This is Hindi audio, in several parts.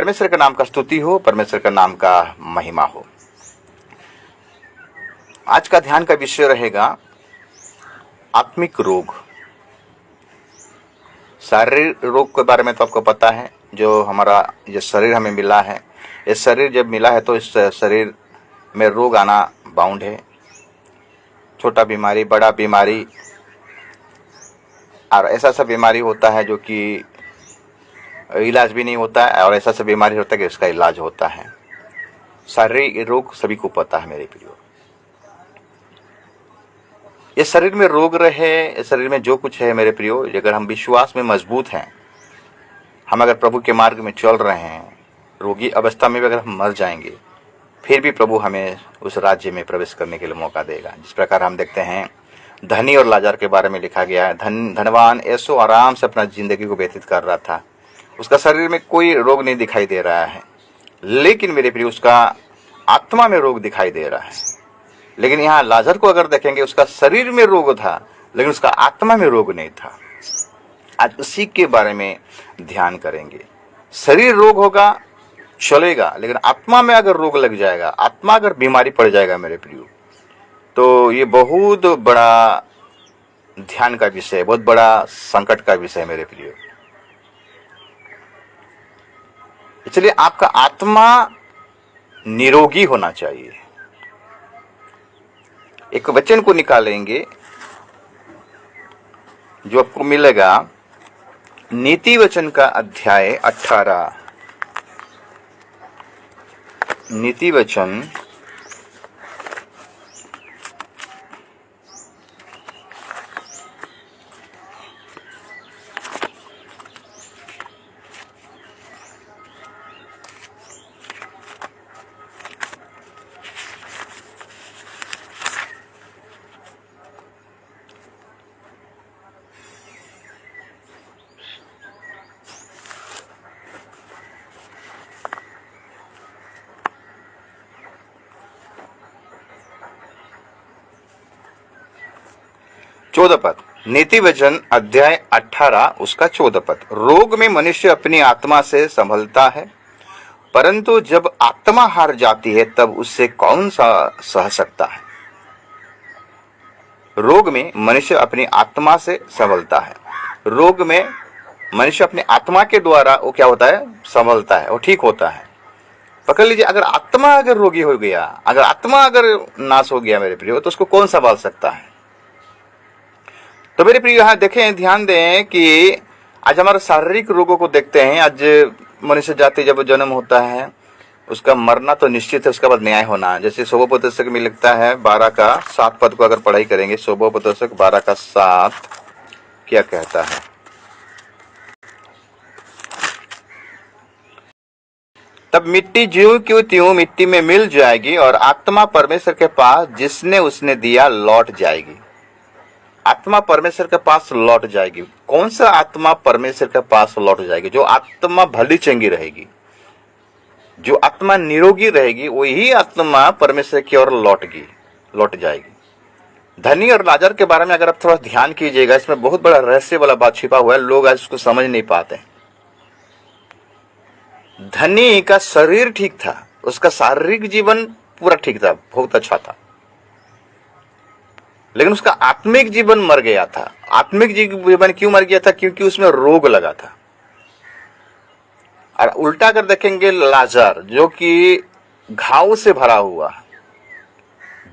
परमेश्वर का नाम का स्तुति हो, परमेश्वर का नाम का महिमा हो। आज का ध्यान का विषय रहेगा आत्मिक रोग। शारीरिक रोग के बारे में तो आपको पता है, जो हमारा ये शरीर हमें मिला है, ये शरीर जब मिला है तो इस शरीर में रोग आना बाउंड है। छोटा बीमारी, बड़ा बीमारी, और ऐसा सा बीमारी होता है जो कि इलाज भी नहीं होता है, और ऐसा सा बीमारी होता है कि इसका इलाज होता है। शारीरिक रोग सभी को पता है मेरे प्रियो। ये शरीर में रोग रहे, इस शरीर में जो कुछ है मेरे प्रियो, अगर हम विश्वास में मजबूत हैं, हम अगर प्रभु के मार्ग में चल रहे हैं, रोगी अवस्था में भी अगर हम मर जाएंगे, फिर भी प्रभु हमें उस राज्य में प्रवेश करने के लिए मौका देगा। जिस प्रकार हम देखते हैं धनी और लाजर के बारे में लिखा गया है। धनवान ऐसो आराम से अपना जिंदगी को व्यतीत कर रहा था, उसका शरीर में कोई रोग नहीं दिखाई दे रहा है, लेकिन मेरे प्रिय उसका आत्मा में रोग दिखाई दे रहा है। लेकिन यहाँ लाजर को अगर देखेंगे, उसका शरीर में रोग था लेकिन उसका आत्मा में रोग नहीं था। आज उसी के बारे में ध्यान करेंगे। शरीर रोग होगा चलेगा, लेकिन आत्मा में अगर रोग लग जाएगा, आत्मा अगर बीमारी पड़ जाएगा मेरे प्रियो, तो ये बहुत बड़ा ध्यान का विषय, बहुत बड़ा संकट का विषय मेरे प्रियो। इसलिए आपका आत्मा निरोगी होना चाहिए। एक वचन को निकालेंगे जो आपको मिलेगा नीति वचन का अध्याय 18। नीति वचन चौदह पद, नीति वचन अध्याय 18 उसका 14 पद। रोग में मनुष्य अपनी आत्मा से संभलता है, परंतु जब आत्मा हार जाती है तब उससे कौन सा सह सकता है। रोग में मनुष्य अपनी आत्मा से संभलता है। रोग में मनुष्य अपने आत्मा के द्वारा वो क्या होता है, संभलता है, वो ठीक होता है। पकड़ लीजिए, अगर आत्मा अगर रोगी हो गया, अगर आत्मा अगर नाश हो गया मेरे प्रिय, तो उसको कौन संभाल सकता है। तो मेरे प्रिय यहाँ देखें, ध्यान दें कि आज हमारे शारीरिक रोगों को देखते हैं। आज मनुष्य जाति जब जन्म होता है, उसका मरना तो निश्चित है, उसके बाद न्याय होना। जैसे शोभोपदेशक में लिखता है 12 का 7 पद को अगर पढ़ाई करेंगे, शोभोपदेशक 12 का 7 क्या कहता है। तब मिट्टी ज्यों की त्यों मिट्टी में मिल जाएगी और आत्मा परमेश्वर के पास जिसने उसने दिया लौट जाएगी। आत्मा परमेश्वर के पास लौट जाएगी। कौन सा आत्मा परमेश्वर के पास लौट जाएगी? जो आत्मा भली चंगी रहेगी, जो आत्मा निरोगी रहेगी, वही आत्मा परमेश्वर की ओर लौट जाएगी। धनी और लाजर के बारे में अगर आप थोड़ा ध्यान कीजिएगा, इसमें बहुत बड़ा रहस्य वाला बात छिपा हुआ है, लोग आज उसको समझ नहीं पाते। धनी का शरीर ठीक था, उसका शारीरिक जीवन पूरा ठीक था, बहुत अच्छा था, लेकिन उसका आत्मिक जीवन मर गया था। आत्मिक जीवन क्यों मर गया था? क्योंकि उसमें रोग लगा था। और उल्टा कर देखेंगे, लाजर जो कि घाव से भरा हुआ,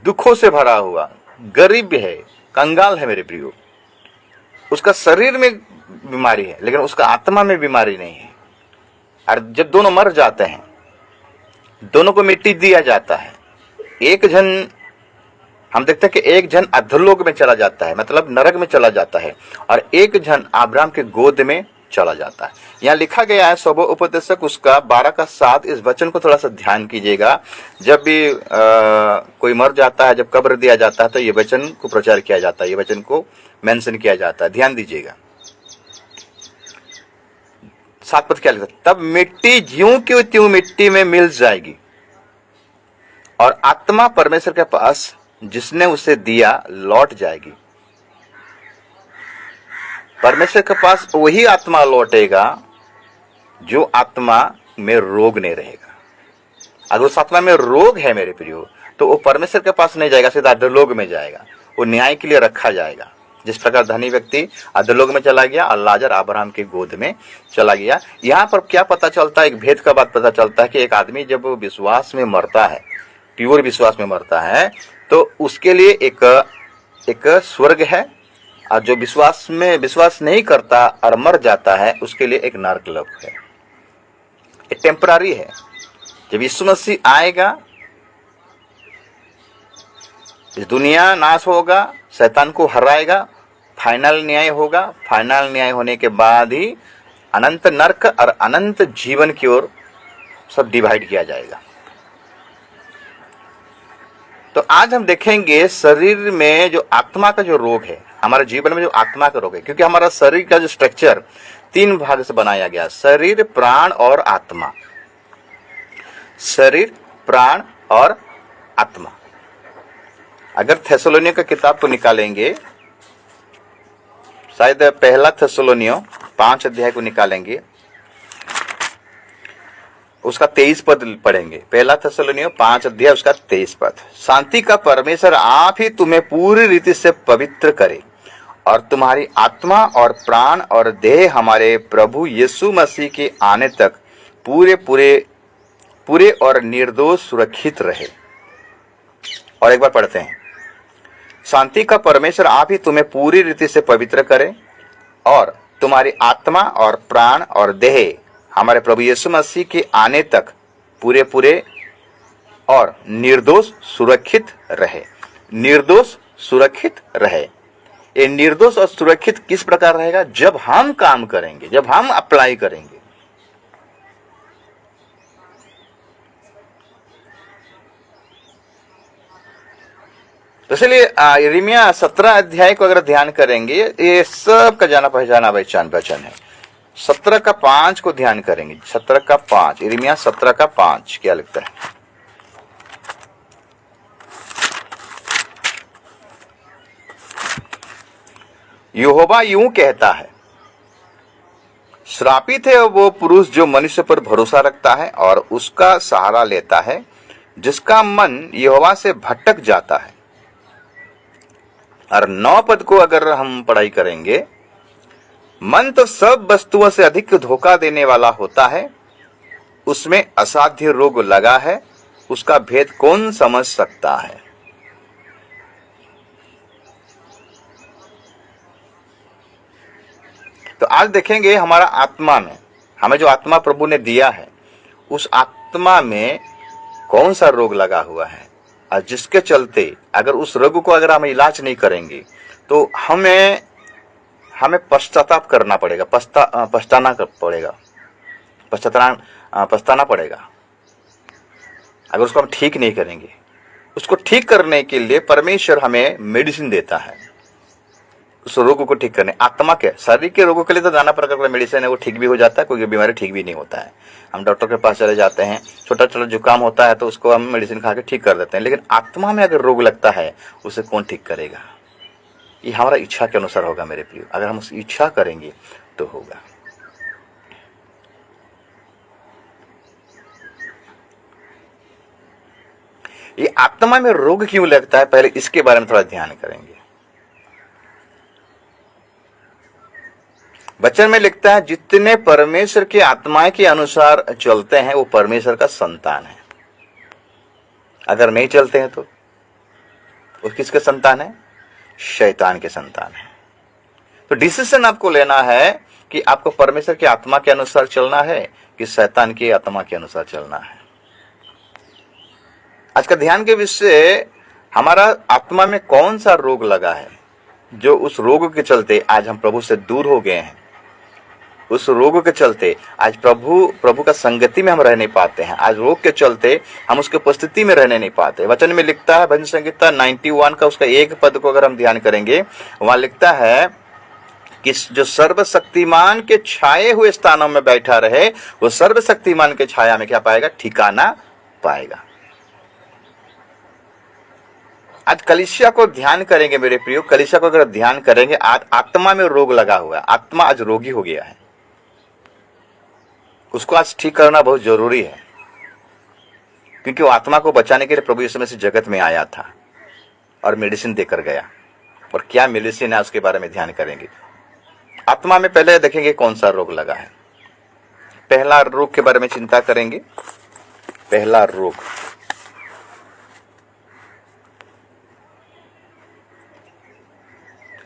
दुखों से भरा हुआ, गरीब है, कंगाल है मेरे प्रियो, उसका शरीर में बीमारी है लेकिन उसका आत्मा में बीमारी नहीं है। और जब दोनों मर जाते हैं, दोनों को मिट्टी दिया जाता है। एक जन हम देखते हैं कि एक जन अधोलोक में चला जाता है, मतलब नरक में चला जाता है, और एक जन अब्राहम के गोद में चला जाता है। यहाँ लिखा गया है शोभोपदेशक उसका 12 का 7। इस वचन को थोड़ा सा ध्यान कीजिएगा। जब भी कोई मर जाता है, जब कब्र दिया जाता है, तो ये वचन को प्रचार किया जाता है, ये वचन को मेंशन किया जाता है। ध्यान दीजिएगा। 7 पद क्या लिखा? तब मिट्टी ज्यों की त्यों मिट्टी में मिल जाएगी और आत्मा परमेश्वर के पास जिसने उसे दिया लौट जाएगी। परमेश्वर के पास वही आत्मा लौटेगा जो आत्मा में रोग नहीं रहेगा। अगर उस आत्मा में रोग है मेरे प्रियो, तो वो परमेश्वर के पास नहीं जाएगा, सीधा अधोलोक में जाएगा, वो न्याय के लिए रखा जाएगा। जिस प्रकार धनी व्यक्ति अधोलोक में चला गया और लाजर अब्राहम की गोद में चला गया। यहाँ पर क्या पता चलता है, एक भेद का बात पता चलता है कि एक आदमी जब विश्वास में मरता है, प्योर विश्वास में मरता है, तो उसके लिए एक स्वर्ग है, और जो विश्वास में विश्वास नहीं करता और मर जाता है, उसके लिए एक नरकलोक है। ये टेम्पररी है। जब यीशु मसीह आएगा, इस दुनिया नाश होगा, शैतान को हराएगा, फाइनल न्याय होगा। फाइनल न्याय होने के बाद ही अनंत नरक और अनंत जीवन की ओर सब डिवाइड किया जाएगा। तो आज हम देखेंगे शरीर में जो आत्मा का जो रोग है, हमारे जीवन में जो आत्मा का रोग है, क्योंकि हमारा शरीर का जो स्ट्रक्चर 3 भाग से बनाया गया, शरीर, प्राण और आत्मा। शरीर, प्राण और आत्मा। अगर थेसलोनियों का किताब को निकालेंगे, शायद पहला थेसलोनियों 5 अध्याय को निकालेंगे, उसका 23 पद पढ़ेंगे। पहला थेसलोनियों 5 अध्याय उसका 23 पद। शांति का परमेश्वर आप ही तुम्हें पूरी रीति से पवित्र करे और तुम्हारी आत्मा और प्राण और देह हमारे प्रभु यीशु मसीह के आने तक पूरे और निर्दोष सुरक्षित रहे। और एक बार पढ़ते हैं। शांति का परमेश्वर आप ही तुम्हें पूरी रीति से पवित्र करे और तुम्हारी आत्मा और प्राण और देह हमारे प्रभु यीशु मसीह के आने तक पूरे और निर्दोष सुरक्षित रहे। निर्दोष सुरक्षित रहे। ये निर्दोष और सुरक्षित किस प्रकार रहेगा? जब हम काम करेंगे, जब हम अप्लाई करेंगे। इसलिए यिर्मयाह 17 अध्याय को अगर ध्यान करेंगे, ये सब का जाना पहचाना वचन है। 17 का 5 को ध्यान करेंगे। 17 का 5, यिर्मयाह 17 का 5 क्या लिखता है? यहोवा यूं कहता है, श्रापित है वो पुरुष जो मनुष्य पर भरोसा रखता है और उसका सहारा लेता है, जिसका मन यहोवा से भटक जाता है। और 9 पद को अगर हम पढ़ाई करेंगे, मन तो सब वस्तुओं से अधिक धोखा देने वाला होता है, उसमें असाध्य रोग लगा है, उसका भेद कौन समझ सकता है। तो आज देखेंगे हमारा आत्मा में, हमें जो आत्मा प्रभु ने दिया है, उस आत्मा में कौन सा रोग लगा हुआ है, और जिसके चलते अगर उस रोग को अगर हम इलाज नहीं करेंगे तो हमें पश्चाताप करना पड़ेगा, पछताना पड़ेगा अगर उसको हम ठीक नहीं करेंगे। उसको ठीक करने के लिए परमेश्वर हमें मेडिसिन देता है, उस रोग को ठीक करने। आत्मा के, शरीर के रोगों के लिए तो नाना प्रकार का मेडिसिन है, वो ठीक भी हो जाता है, कोई बीमारी ठीक भी नहीं होता है। हम डॉक्टर के पास चले जाते हैं, छोटा छोटा जुकाम होता है तो उसको हम मेडिसिन खा के ठीक कर देते हैं, लेकिन आत्मा में अगर रोग लगता है उसे कौन ठीक करेगा? ये हमारा इच्छा के अनुसार होगा मेरे प्रिय। अगर हम उस इच्छा करेंगे तो होगा। ये आत्मा में रोग क्यों लगता है, पहले इसके बारे में थोड़ा ध्यान करेंगे। वचन में लिखता है, जितने परमेश्वर की आत्मा के अनुसार चलते हैं वो परमेश्वर का संतान है। अगर नहीं चलते हैं तो वो किसके संतान है? शैतान के संतान है। तो डिसीजन आपको लेना है कि आपको परमेश्वर की आत्मा के अनुसार चलना है कि शैतान की आत्मा के अनुसार चलना है। आज का ध्यान के विषय, हमारा आत्मा में कौन सा रोग लगा है, जो उस रोग के चलते आज हम प्रभु से दूर हो गए हैं। उस रोग के चलते आज प्रभु का संगति में हम रह नहीं पाते हैं। आज रोग के चलते हम उसके उपस्थिति में रहने नहीं पाते। वचन में लिखता है, भजन संहिता 91 का उसका 1 पद को अगर हम ध्यान करेंगे, वहां लिखता है कि जो सर्वशक्तिमान के छाए हुए स्थानों में बैठा रहे, वो सर्वशक्तिमान के छाया में क्या पाएगा? ठिकाना पाएगा। आज कलीसिया को ध्यान करेंगे मेरे प्रियो। कलीसिया को अगर ध्यान करेंगे, आज आत्मा में रोग लगा हुआ है, आत्मा आज रोगी हो गया है। उसको आज ठीक करना बहुत जरूरी है, क्योंकि वो आत्मा को बचाने के लिए प्रभु यीशु मसीह जगत में आया था और मेडिसिन देकर गया। और क्या मेडिसिन है उसके बारे में ध्यान करेंगे। आत्मा में पहले देखेंगे कौन सा रोग लगा है। पहला रोग के बारे में चिंता करेंगे। पहला रोग,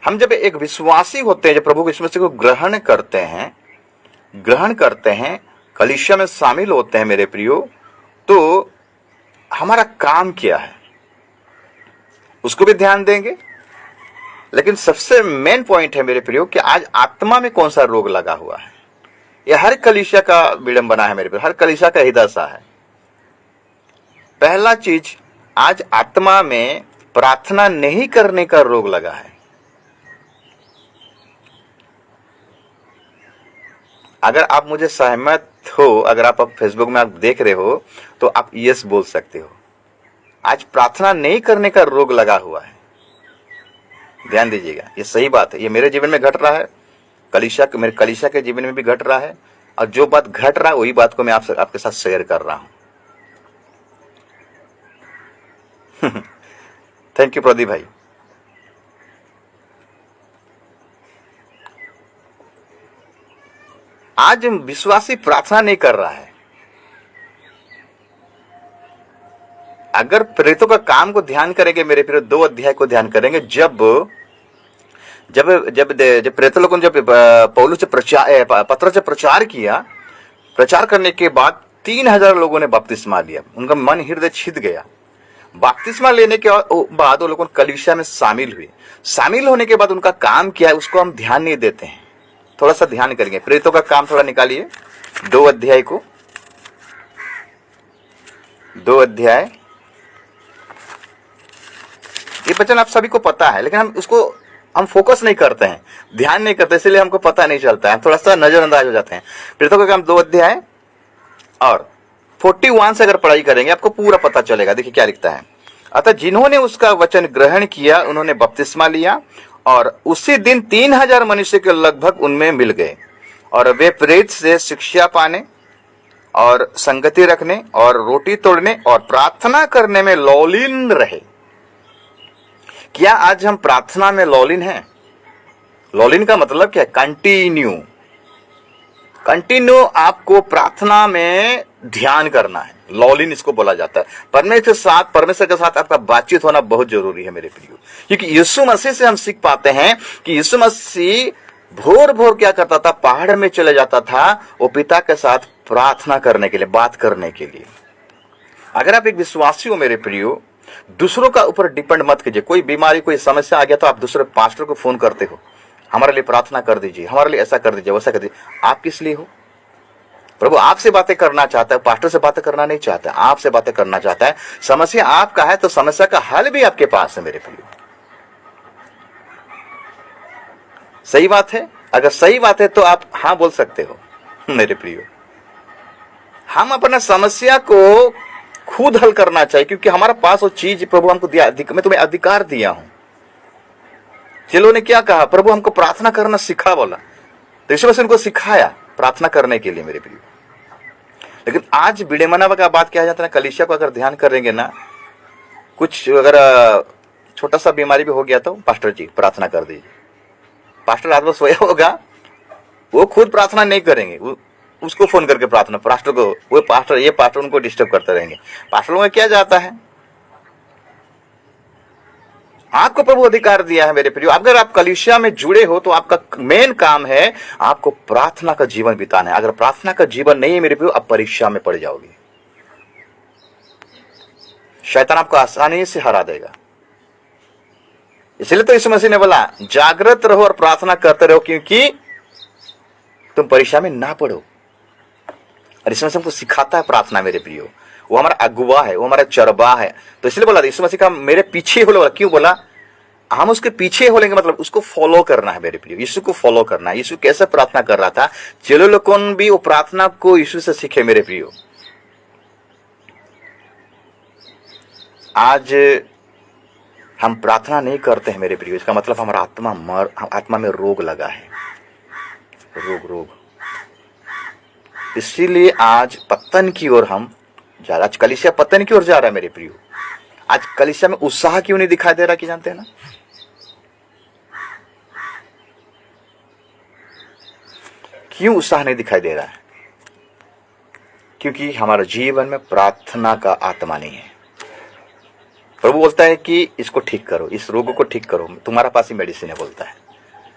हम जब एक विश्वासी होते हैं, जब प्रभु यीशु मसीह को ग्रहण करते हैं, कलीसिया में शामिल होते हैं मेरे प्रियो, तो हमारा काम क्या है उसको भी ध्यान देंगे। लेकिन सबसे मेन पॉइंट है मेरे प्रियो कि आज आत्मा में कौन सा रोग लगा हुआ है। यह हर कलीसिया का विडंबना है मेरे प्रियो, हर कलीसिया का हिदासा है। पहला चीज, आज आत्मा में प्रार्थना नहीं करने का रोग लगा है। अगर आप मुझे सहमत हो, अगर आप फेसबुक में आप देख रहे हो तो आप यस बोल सकते हो। आज प्रार्थना नहीं करने का रोग लगा हुआ है। ध्यान दीजिएगा, ये सही बात है। ये मेरे जीवन में घट रहा है, मेरे कलीसिया के जीवन में भी घट रहा है, और जो बात घट रहा है वही बात को मैं आपके साथ शेयर कर रहा हूं। थैंक यू प्रदीप भाई। आज विश्वासी प्रार्थना नहीं कर रहा है। अगर प्रेरितों का काम को ध्यान करेंगे मेरे प्रिय, 2 अध्याय को ध्यान करेंगे, जब प्रेरित लोगों ने जब पौलुस से पत्र से प्रचार किया, प्रचार करने के बाद 3000 लोगों ने बपतिस्मा लिया। उनका मन हृदय छिद गया। बपतिस्मा लेने के बाद वो लोगों कलीसिया में शामिल हुए। शामिल होने के बाद उनका काम क्या है उसको हम ध्यान नहीं देते हैं। थोड़ा सा ध्यान करेंगे। प्रेरितों का काम थोड़ा निकालिए, 2 अध्याय को, 2 अध्याय। ये वचन आप सभी को पता है, लेकिन हम फोकस नहीं करते हैं, ध्यान नहीं करते, इसलिए हमको पता नहीं चलता है, थोड़ा सा नजरअंदाज हो जाते हैं। प्रेरितों का काम 2 अध्याय और 41 से अगर पढ़ाई करेंगे आपको पूरा पता चलेगा। देखिए क्या लिखता है। अतः जिन्होंने उसका वचन ग्रहण किया उन्होंने बपतिस्मा लिया, और उसी दिन 3000 मनुष्य के लगभग उनमें मिल गए, और वे प्रेरित से शिक्षा पाने और संगति रखने और रोटी तोड़ने और प्रार्थना करने में लौलीन रहे। क्या आज हम प्रार्थना में लौलीन हैं? लौलीन का मतलब क्या है? कंटिन्यू आपको प्रार्थना में ध्यान करना है, लौलीन इसको बोला जाता है। परमेश्वर के साथ आपका बातचीत होना बहुत जरूरी है मेरे प्रियो, क्योंकि यीशु मसीह से हम सीख पाते हैं कि यीशु मसीह भोर भोर क्या करता था, पहाड़ में चले जाता था वो पिता के साथ प्रार्थना करने के लिए, बात करने के लिए। अगर आप एक विश्वासी हो मेरे प्रियो, दूसरों का ऊपर डिपेंड मत कीजिए। कोई बीमारी, कोई समस्या आ गया तो आप दूसरे पास्टर को फोन करते हो, हमारे लिए प्रार्थना कर दीजिए, हमारे लिए ऐसा कर दीजिए, वैसा कर दीजिए। आप किस लिए हो? प्रभु आपसे बातें करना चाहता है, पास्टर से बातें करना नहीं चाहता है, आपसे बातें करना चाहता है। समस्या आपका है तो समस्या का हल भी आपके पास है मेरे प्रियो। सही बात है? अगर सही बात है तो आप हाँ बोल सकते हो मेरे प्रियो। हम अपना समस्या को खुद हल करना चाहिए, क्योंकि हमारे पास वो चीज प्रभु हमको दिया। मैं तुम्हें अधिकार दिया हूं। चेलों ने क्या कहा? प्रभु हमको प्रार्थना करना सिखा बोला, तो यीशु मसीह उनको सिखाया प्रार्थना करने के लिए मेरे प्रियो। लेकिन आज विडंबना का बात क्या जाता है, कलीसिया को अगर ध्यान करेंगे ना, कुछ अगर छोटा सा बीमारी भी हो गया तो पास्टर जी प्रार्थना कर दीजिए। पास्टर रात में सोया होगा, वो खुद प्रार्थना नहीं करेंगे, उसको फोन करके प्रार्थना, पास्टर को, वो पास्टर, ये पास्टर उनको डिस्टर्ब करते रहेंगे। पास्टरों में क्या जाता है? आपको प्रभु अधिकार दिया है मेरे प्रियो। अगर आप कलीसिया में जुड़े हो तो आपका मेन काम है आपको प्रार्थना का जीवन बिताना है। अगर प्रार्थना का जीवन नहीं है मेरे प्रियो, आप परीक्षा में पड़ जाओगे। शैतान आपको आसानी से हरा देगा। इसलिए तो यीशु मसीह ने बोला जागृत रहो और प्रार्थना करते रहो, क्योंकि तुम परीक्षा में ना पड़ो। और यीशु मसीह हमको सिखाता है प्रार्थना मेरे प्रियो। वो हमारा अगुवा है, वो हमारा चरबा है। तो इसलिए बोला यीशु मसीह का मेरे पीछे हो लो। क्यों बोला? हम उसके पीछे हो लेंगे, मतलब उसको फॉलो करना है मेरे प्रियो। यीशु को फॉलो करना है। यीशु कैसे प्रार्थना कर रहा था, चलो लोगों भी वो प्रार्थना को यीशु से सीखे मेरे प्रियो। आज हम प्रार्थना नहीं करते हैं मेरे प्रियो, इसका मतलब हमारा आत्मा में रोग लगा है। रोग इसीलिए आज पतन की ओर हम जा रहे। आज कलीसिया पतन की ओर जा रहा है मेरे प्रियो। आज कलीसिया में उत्साह क्यों नहीं दिखाई दे रहा कि जानते हैं ना? क्यों उत्साह नहीं दिखाई दे रहा है? क्योंकि हमारे जीवन में प्रार्थना का आत्मा नहीं है। प्रभु बोलता है कि इसको ठीक करो, इस रोग को ठीक करो, तुम्हारे पास ही मेडिसिन है बोलता है।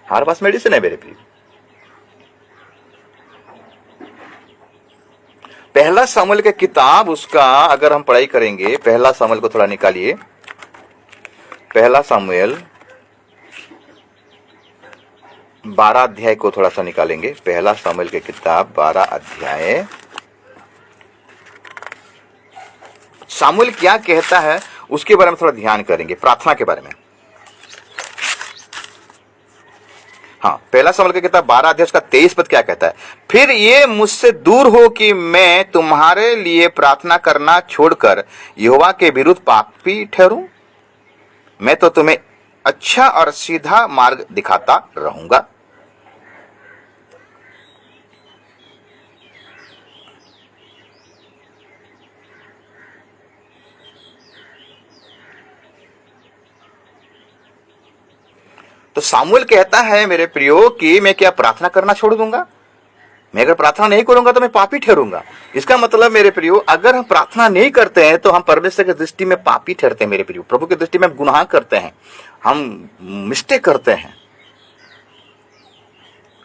हमारे पास मेडिसिन है मेरे प्रिय। पहला सामुएल की किताब, उसका अगर हम पढ़ाई करेंगे, पहला सामुएल को थोड़ा निकालिए। पहला सामुएल 12 अध्याय को थोड़ा सा निकालेंगे। पहला सामुएल की किताब 12 अध्याय। सामुएल क्या कहता है उसके बारे में थोड़ा ध्यान करेंगे, प्रार्थना के बारे में। हाँ, पहला सामुएल की किताब 12 अध्याय उसका 23 पद क्या कहता है? फिर ये मुझसे दूर हो कि मैं तुम्हारे लिए प्रार्थना करना छोड़कर यहोवा के विरुद्ध पापी ठहरूं। मैं तो तुम्हें अच्छा और सीधा मार्ग दिखाता रहूंगा। तो सामुएल कहता है मेरे प्रियो कि मैं क्या प्रार्थना करना छोड़ दूंगा? मैं अगर प्रार्थना नहीं करूंगा तो मैं पापी ठहरूंगा। इसका मतलब मेरे प्रियो, अगर हम प्रार्थना नहीं करते हैं तो हम परमेश्वर की दृष्टि में पापी ठहरते हैं मेरे प्रियो। प्रभु की दृष्टि में हम गुनाह करते हैं, हम मिस्टेक करते हैं।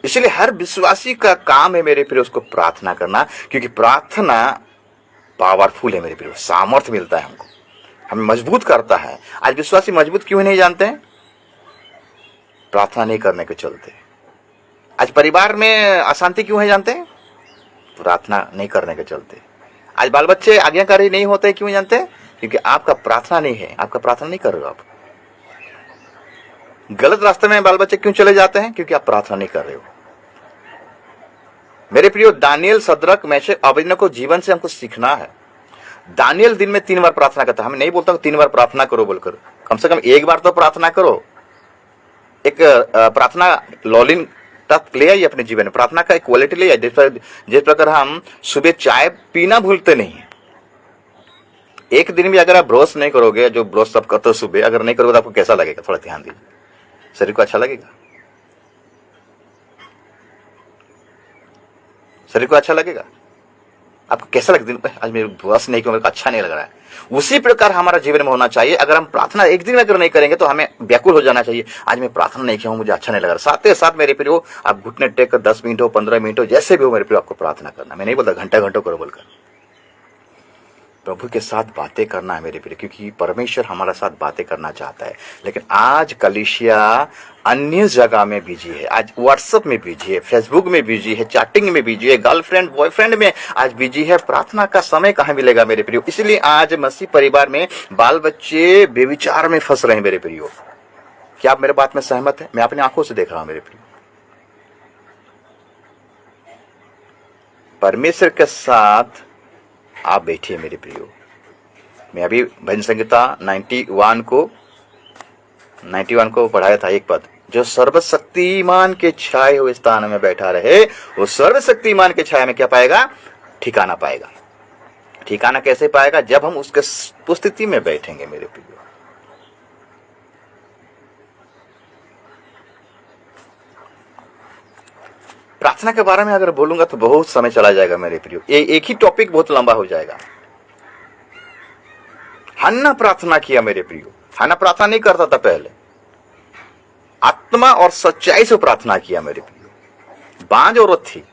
इसलिए हर विश्वासी का काम है मेरे प्रियो उसको प्रार्थना करना, क्योंकि प्रार्थना पावरफुल है मेरे प्रियो। सामर्थ्य मिलता है हमको, हमें मजबूत करता है। आज विश्वासी मजबूत क्यों नहीं जानते हैं? प्रार्थना नहीं करने के चलते। आज परिवार में अशांति क्यों है जानते हैं? प्रार्थना नहीं करने के चलते। आज बाल बच्चे आज्ञाकारी नहीं होते क्यों जानते हैं? क्योंकि आपका प्रार्थना नहीं है, आपका प्रार्थना नहीं कर रहे हो आप। गलत रास्ते में बाल बच्चे क्यों चले जाते हैं? क्योंकि आप प्रार्थना नहीं कर रहे हो। मेरे प्रियो, दानियल, सद्रक, मेशक, अबेदनगो जीवन से हमको सीखना है। दानियल दिन में 3 बार प्रार्थना करता है। हमें नहीं बोलता 3 बार प्रार्थना करो बोलकर, कम से कम 1 बार तो प्रार्थना करो। एक प्रार्थना लॉलिन तक ले आइए अपने जीवन में। प्रार्थना का एक क्वालिटी ले आइए। जिस प्रकार हम सुबह चाय पीना भूलते नहीं है, एक दिन भी अगर आप ब्रश नहीं करोगे, जो ब्रश सब करते हो सुबह, अगर नहीं करोगे तो आपको कैसा लगेगा? थोड़ा ध्यान दीजिए। शरीर को अच्छा लगेगा? शरीर को अच्छा लगेगा? आपको कैसा लगता है? आज मेरे ब्रश नहीं किया, मेरे को अच्छा नहीं लग रहा है। उसी प्रकार हमारा जीवन में होना चाहिए। अगर हम प्रार्थना एक दिन में अगर नहीं करेंगे तो हमें व्याकुल हो जाना चाहिए। आज मैं प्रार्थना नहीं किया हूं, मुझे अच्छा नहीं लग रहा। साथ ही साथ मेरे प्रियो, आप घुटने टेक कर 10 मिनट हो, 15 मिनट हो, जैसे भी हो मेरे प्रियो, आपको प्रार्थना करना। मैं नहीं बोलता घंटों करो बोलकर। प्रभु के साथ बातें करना है मेरे प्रिय, क्योंकि परमेश्वर हमारा साथ बातें करना चाहता है। लेकिन आज कलीसिया अन्य जगह में बिजी है। आज व्हाट्सएप में बिजी है, फेसबुक में बिजी है, चैटिंग में बिजी है, गर्लफ्रेंड बॉयफ्रेंड में आज बिजी है। प्रार्थना का समय कहाँ मिलेगा मेरे प्रियो? इसलिए आज मसीह परिवार में बाल बच्चे बेविचार में फंस रहे हैं मेरे प्रियो। क्या आप मेरे बात में सहमत हैं? मैं अपनी आंखों से देख रहा हूं मेरे प्रियो। परमेश्वर के साथ आप बैठिए मेरे प्रियो। मैं अभी भजन संहिता 91 को पढ़ाया था एक पद, जो सर्वशक्तिमान के छाए हुए स्थान में बैठा रहे, वो सर्वशक्तिमान के छाया में क्या पाएगा? ठिकाना पाएगा। ठिकाना कैसे पाएगा? जब हम उसके उपस्थिति में बैठेंगे मेरे प्रियो। प्रार्थना के बारे में अगर बोलूंगा तो बहुत समय चला जाएगा मेरे प्रियो। एक ही टॉपिक बहुत लंबा हो जाएगा। हन्ना प्रार्थना किया मेरे प्रियो। हन्ना प्रार्थना नहीं करता था पहले, आत्मा और सच्चाई से प्रार्थना किया मेरे प्रियो। बांझ औरत थी।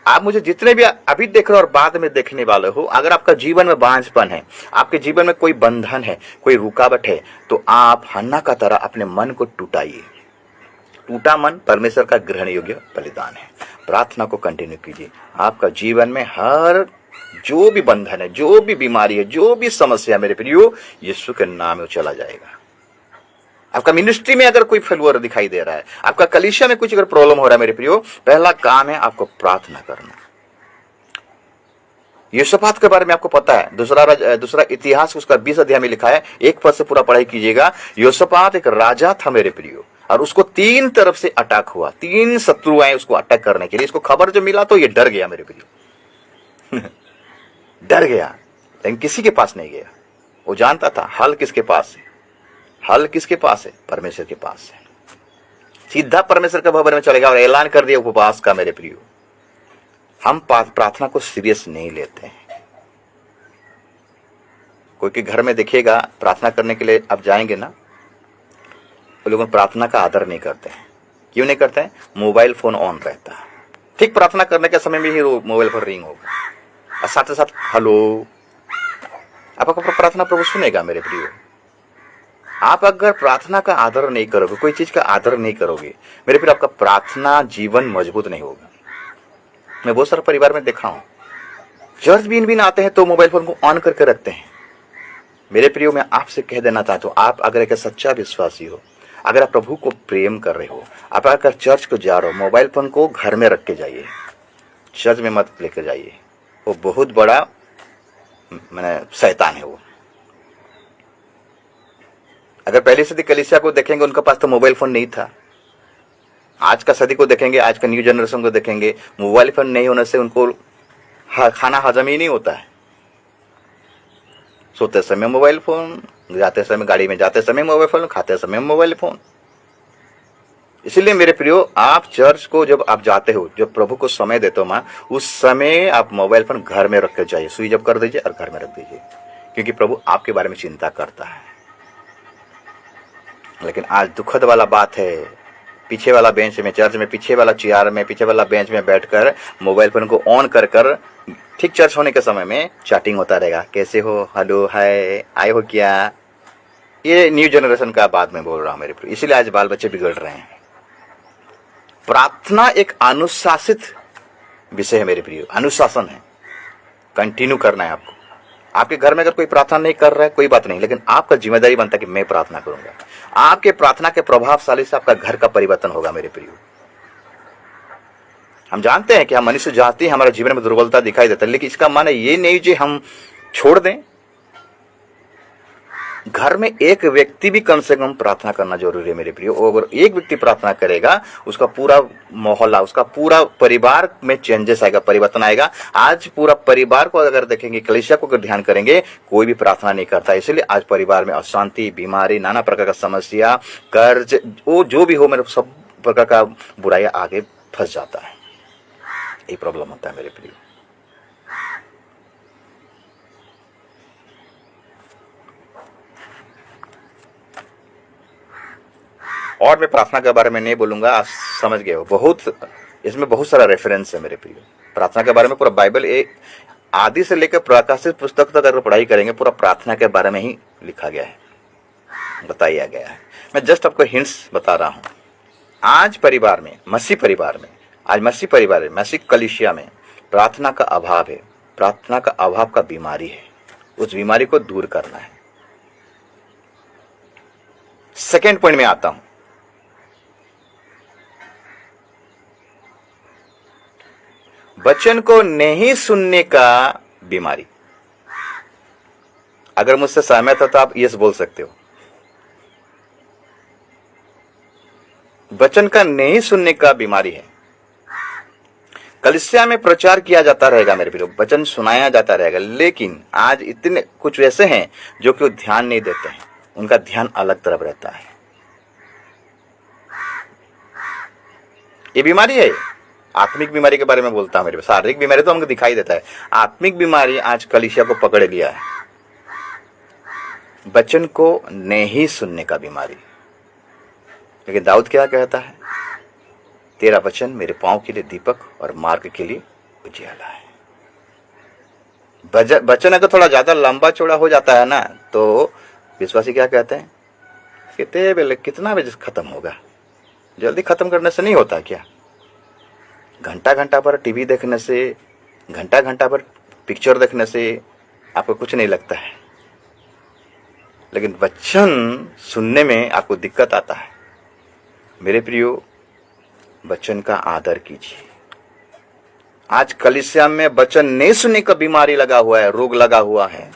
आप मुझे जितने भी अभी देख रहे हो और बाद में देखने वाले हो, अगर आपका जीवन में बांझपन है, आपके जीवन में कोई बंधन है, कोई रुकावट है, तो आप हन्ना का तरह अपने मन को टूटाइए। टूटा मन परमेश्वर का ग्रहण योग्य बलिदान है। प्रार्थना को कंटिन्यू कीजिए। आपका जीवन में हर जो भी बंधन है, जो भी बीमारी है, जो भी समस्या मेरे प्रियो, यीशु के नाम में चला जाएगा। आपका मिनिस्ट्री में अगर कोई फेल्योर दिखाई दे रहा है, आपका कलीसिया में कुछ अगर प्रॉब्लम हो रहा है मेरे प्रियो, पहला काम है आपको प्रार्थना करना। यहोशापात के बारे में आपको पता है, दूसरा इतिहास उसका 20 अध्याय में लिखा है। 1 पद से पूरा पढ़ाई कीजिएगा। यहोशापात एक राजा था मेरे प्रियो। और उसको 3 तरफ से अटैक हुआ, 3 शत्रु आए उसको अटैक करने के लिए। इसको खबर जो मिला तो ये डर गया मेरे प्रियो डर गया, लेकिन किसी के पास नहीं गया। वो जानता था हल किसके पास है, हल किसके पास है, परमेश्वर के पास है। सीधा परमेश्वर के भवन में चलेगा और ऐलान कर दिया उपवास का। मेरे प्रियो, हम प्रार्थना को सीरियस नहीं लेते हैं। कोई के घर में देखिएगा प्रार्थना करने के लिए आप जाएंगे ना, वो लोग प्रार्थना का आदर नहीं करते हैं। क्यों नहीं करते हैं? मोबाइल फोन ऑन रहता है, ठीक प्रार्थना करने के समय में ही मोबाइल पर रिंग होगा और साथ साथ हेलो। आपका प्रार्थना प्रभु सुनेगा मेरे प्रियो। आप अगर प्रार्थना का आदर नहीं करोगे, कोई चीज का आदर नहीं करोगे मेरे प्रियो, आपका प्रार्थना जीवन मजबूत नहीं होगा। मैं बहुत सारे परिवार में देखा हूं, चर्च बीन आते हैं तो मोबाइल फोन को ऑन करके रखते हैं। मेरे प्रियो, मैं आपसे कह देना चाहता हूं, आप अगर एक सच्चा विश्वासी हो, अगर आप प्रभु को प्रेम कर रहे हो, आप अगर चर्च को जा रहे हो, मोबाइल फोन को घर में रख के जाइए, चर्च में मत लेकर जाइए। वो बहुत बड़ा मैंने शैतान है वो। अगर पहली सदी कलीसिया को देखेंगे, उनके पास तो मोबाइल फोन नहीं था। आज का सदी को देखेंगे, आज का न्यू जनरेशन को देखेंगे, मोबाइल फोन नहीं होने से उनको खाना हजम ही नहीं होता है। सोते समय मोबाइल फोन, जाते समय गाड़ी में जाते समय मोबाइल फोन, खाते समय मोबाइल फोन। इसलिए मेरे प्रियो, आप चर्च को जब आप जाते हो, जब प्रभु को समय देते हो मां, उस समय आप मोबाइल फोन घर में रख कर जाइए, स्विच ऑफ कर दीजिए और घर में रख दीजिए, क्योंकि प्रभु आपके बारे में चिंता करता है। लेकिन आज दुखद वाला बात है, पीछे वाला बेंच में, चर्च में पीछे वाला चेयर में, पीछे वाला बेंच में बैठकर मोबाइल फोन को ऑन कर कर ठीक चर्च होने के समय में चैटिंग होता रहेगा। कैसे हो, हेलो, हाय, आए हो क्या। ये न्यू जनरेशन का बात मैं बोल रहा हूं मेरे प्रिय। इसलिए आज बाल बच्चे बिगड़ रहे हैं। प्रार्थना एक अनुशासित विषय है मेरे प्रिय, अनुशासन है, कंटिन्यू करना है आपको। आपके घर में अगर कोई प्रार्थना नहीं कर रहा है कोई बात नहीं, लेकिन आपका जिम्मेदारी बनता है कि मैं प्रार्थना करूंगा। आपके प्रार्थना के प्रभावशाली से आपका घर का परिवर्तन होगा मेरे प्रिय। हम जानते हैं कि हम मनुष्य जाति, हमारे जीवन में दुर्बलता दिखाई देता है, लेकिन इसका माने ये नहीं कि हम छोड़ दें। घर में एक व्यक्ति भी कम से कम प्रार्थना करना जरूरी है मेरे प्रियो। अगर एक व्यक्ति प्रार्थना करेगा, उसका पूरा मोहल्ला, उसका पूरा परिवार में चेंजेस आएगा, परिवर्तन आएगा। आज पूरा परिवार को अगर देखेंगे, कलीसिया को अगर ध्यान करेंगे, कोई भी प्रार्थना नहीं करता। इसलिए आज परिवार में अशांति, बीमारी, नाना प्रकार का समस्या, कर्ज, वो जो भी हो, मेरे सब प्रकार का बुराई आगे फंस जाता है। यही प्रॉब्लम होता है मेरे प्रियो। और मैं प्रार्थना के बारे में नहीं बोलूंगा, आप समझ गए हो। बहुत इसमें बहुत सारा रेफरेंस है मेरे प्रियो। प्रार्थना के बारे में पूरा बाइबल, एक आदि से लेकर प्रकाशित पुस्तक तक अगर पढ़ाई करेंगे, पूरा प्रार्थना के बारे में ही लिखा गया है, बताया गया है। मैं जस्ट आपको हिंट्स बता रहा हूं। आज परिवार में, मसीह परिवार में, आज मसीह परिवार में, मसीह कलीसिया में प्रार्थना का अभाव है। प्रार्थना का अभाव का बीमारी है, उस बीमारी को दूर करना है। सेकेंड पॉइंट में आता हूं। वचन को नहीं सुनने का बीमारी। अगर मुझसे सहमत हो तो आप यस बोल सकते हो। वचन का नहीं सुनने का बीमारी है। कलीसिया में प्रचार किया जाता रहेगा मेरे प्रियो, वचन सुनाया जाता रहेगा, लेकिन आज इतने कुछ वैसे हैं जो कि ध्यान नहीं देते हैं, उनका ध्यान अलग तरफ रहता है। ये बीमारी है। आत्मिक बीमारी के बारे में बोलता हूं मेरे, शारीरिक बीमारी तो हमको दिखाई देता है। आत्मिक बीमारी आज कलीसिया को पकड़ लिया है, वचन को नहीं सुनने का बीमारी। लेकिन दाऊद क्या कहता है? तेरा वचन मेरे पांव के लिए दीपक और मार्ग के लिए उजियाला है। वचन अगर थोड़ा ज्यादा लंबा चौड़ा हो जाता है ना, तो विश्वासी क्या कहते हैं? कहते हैं कितना बजे खत्म होगा, जल्दी खत्म करने से नहीं होता क्या? घंटा घंटा पर टीवी देखने से, घंटा घंटा पर पिक्चर देखने से आपको कुछ नहीं लगता है, लेकिन वचन सुनने में आपको दिक्कत आता है। मेरे प्रियो, वचन का आदर कीजिए। आज कलीसिया में वचन नहीं सुनने का बीमारी लगा हुआ है, रोग लगा हुआ है।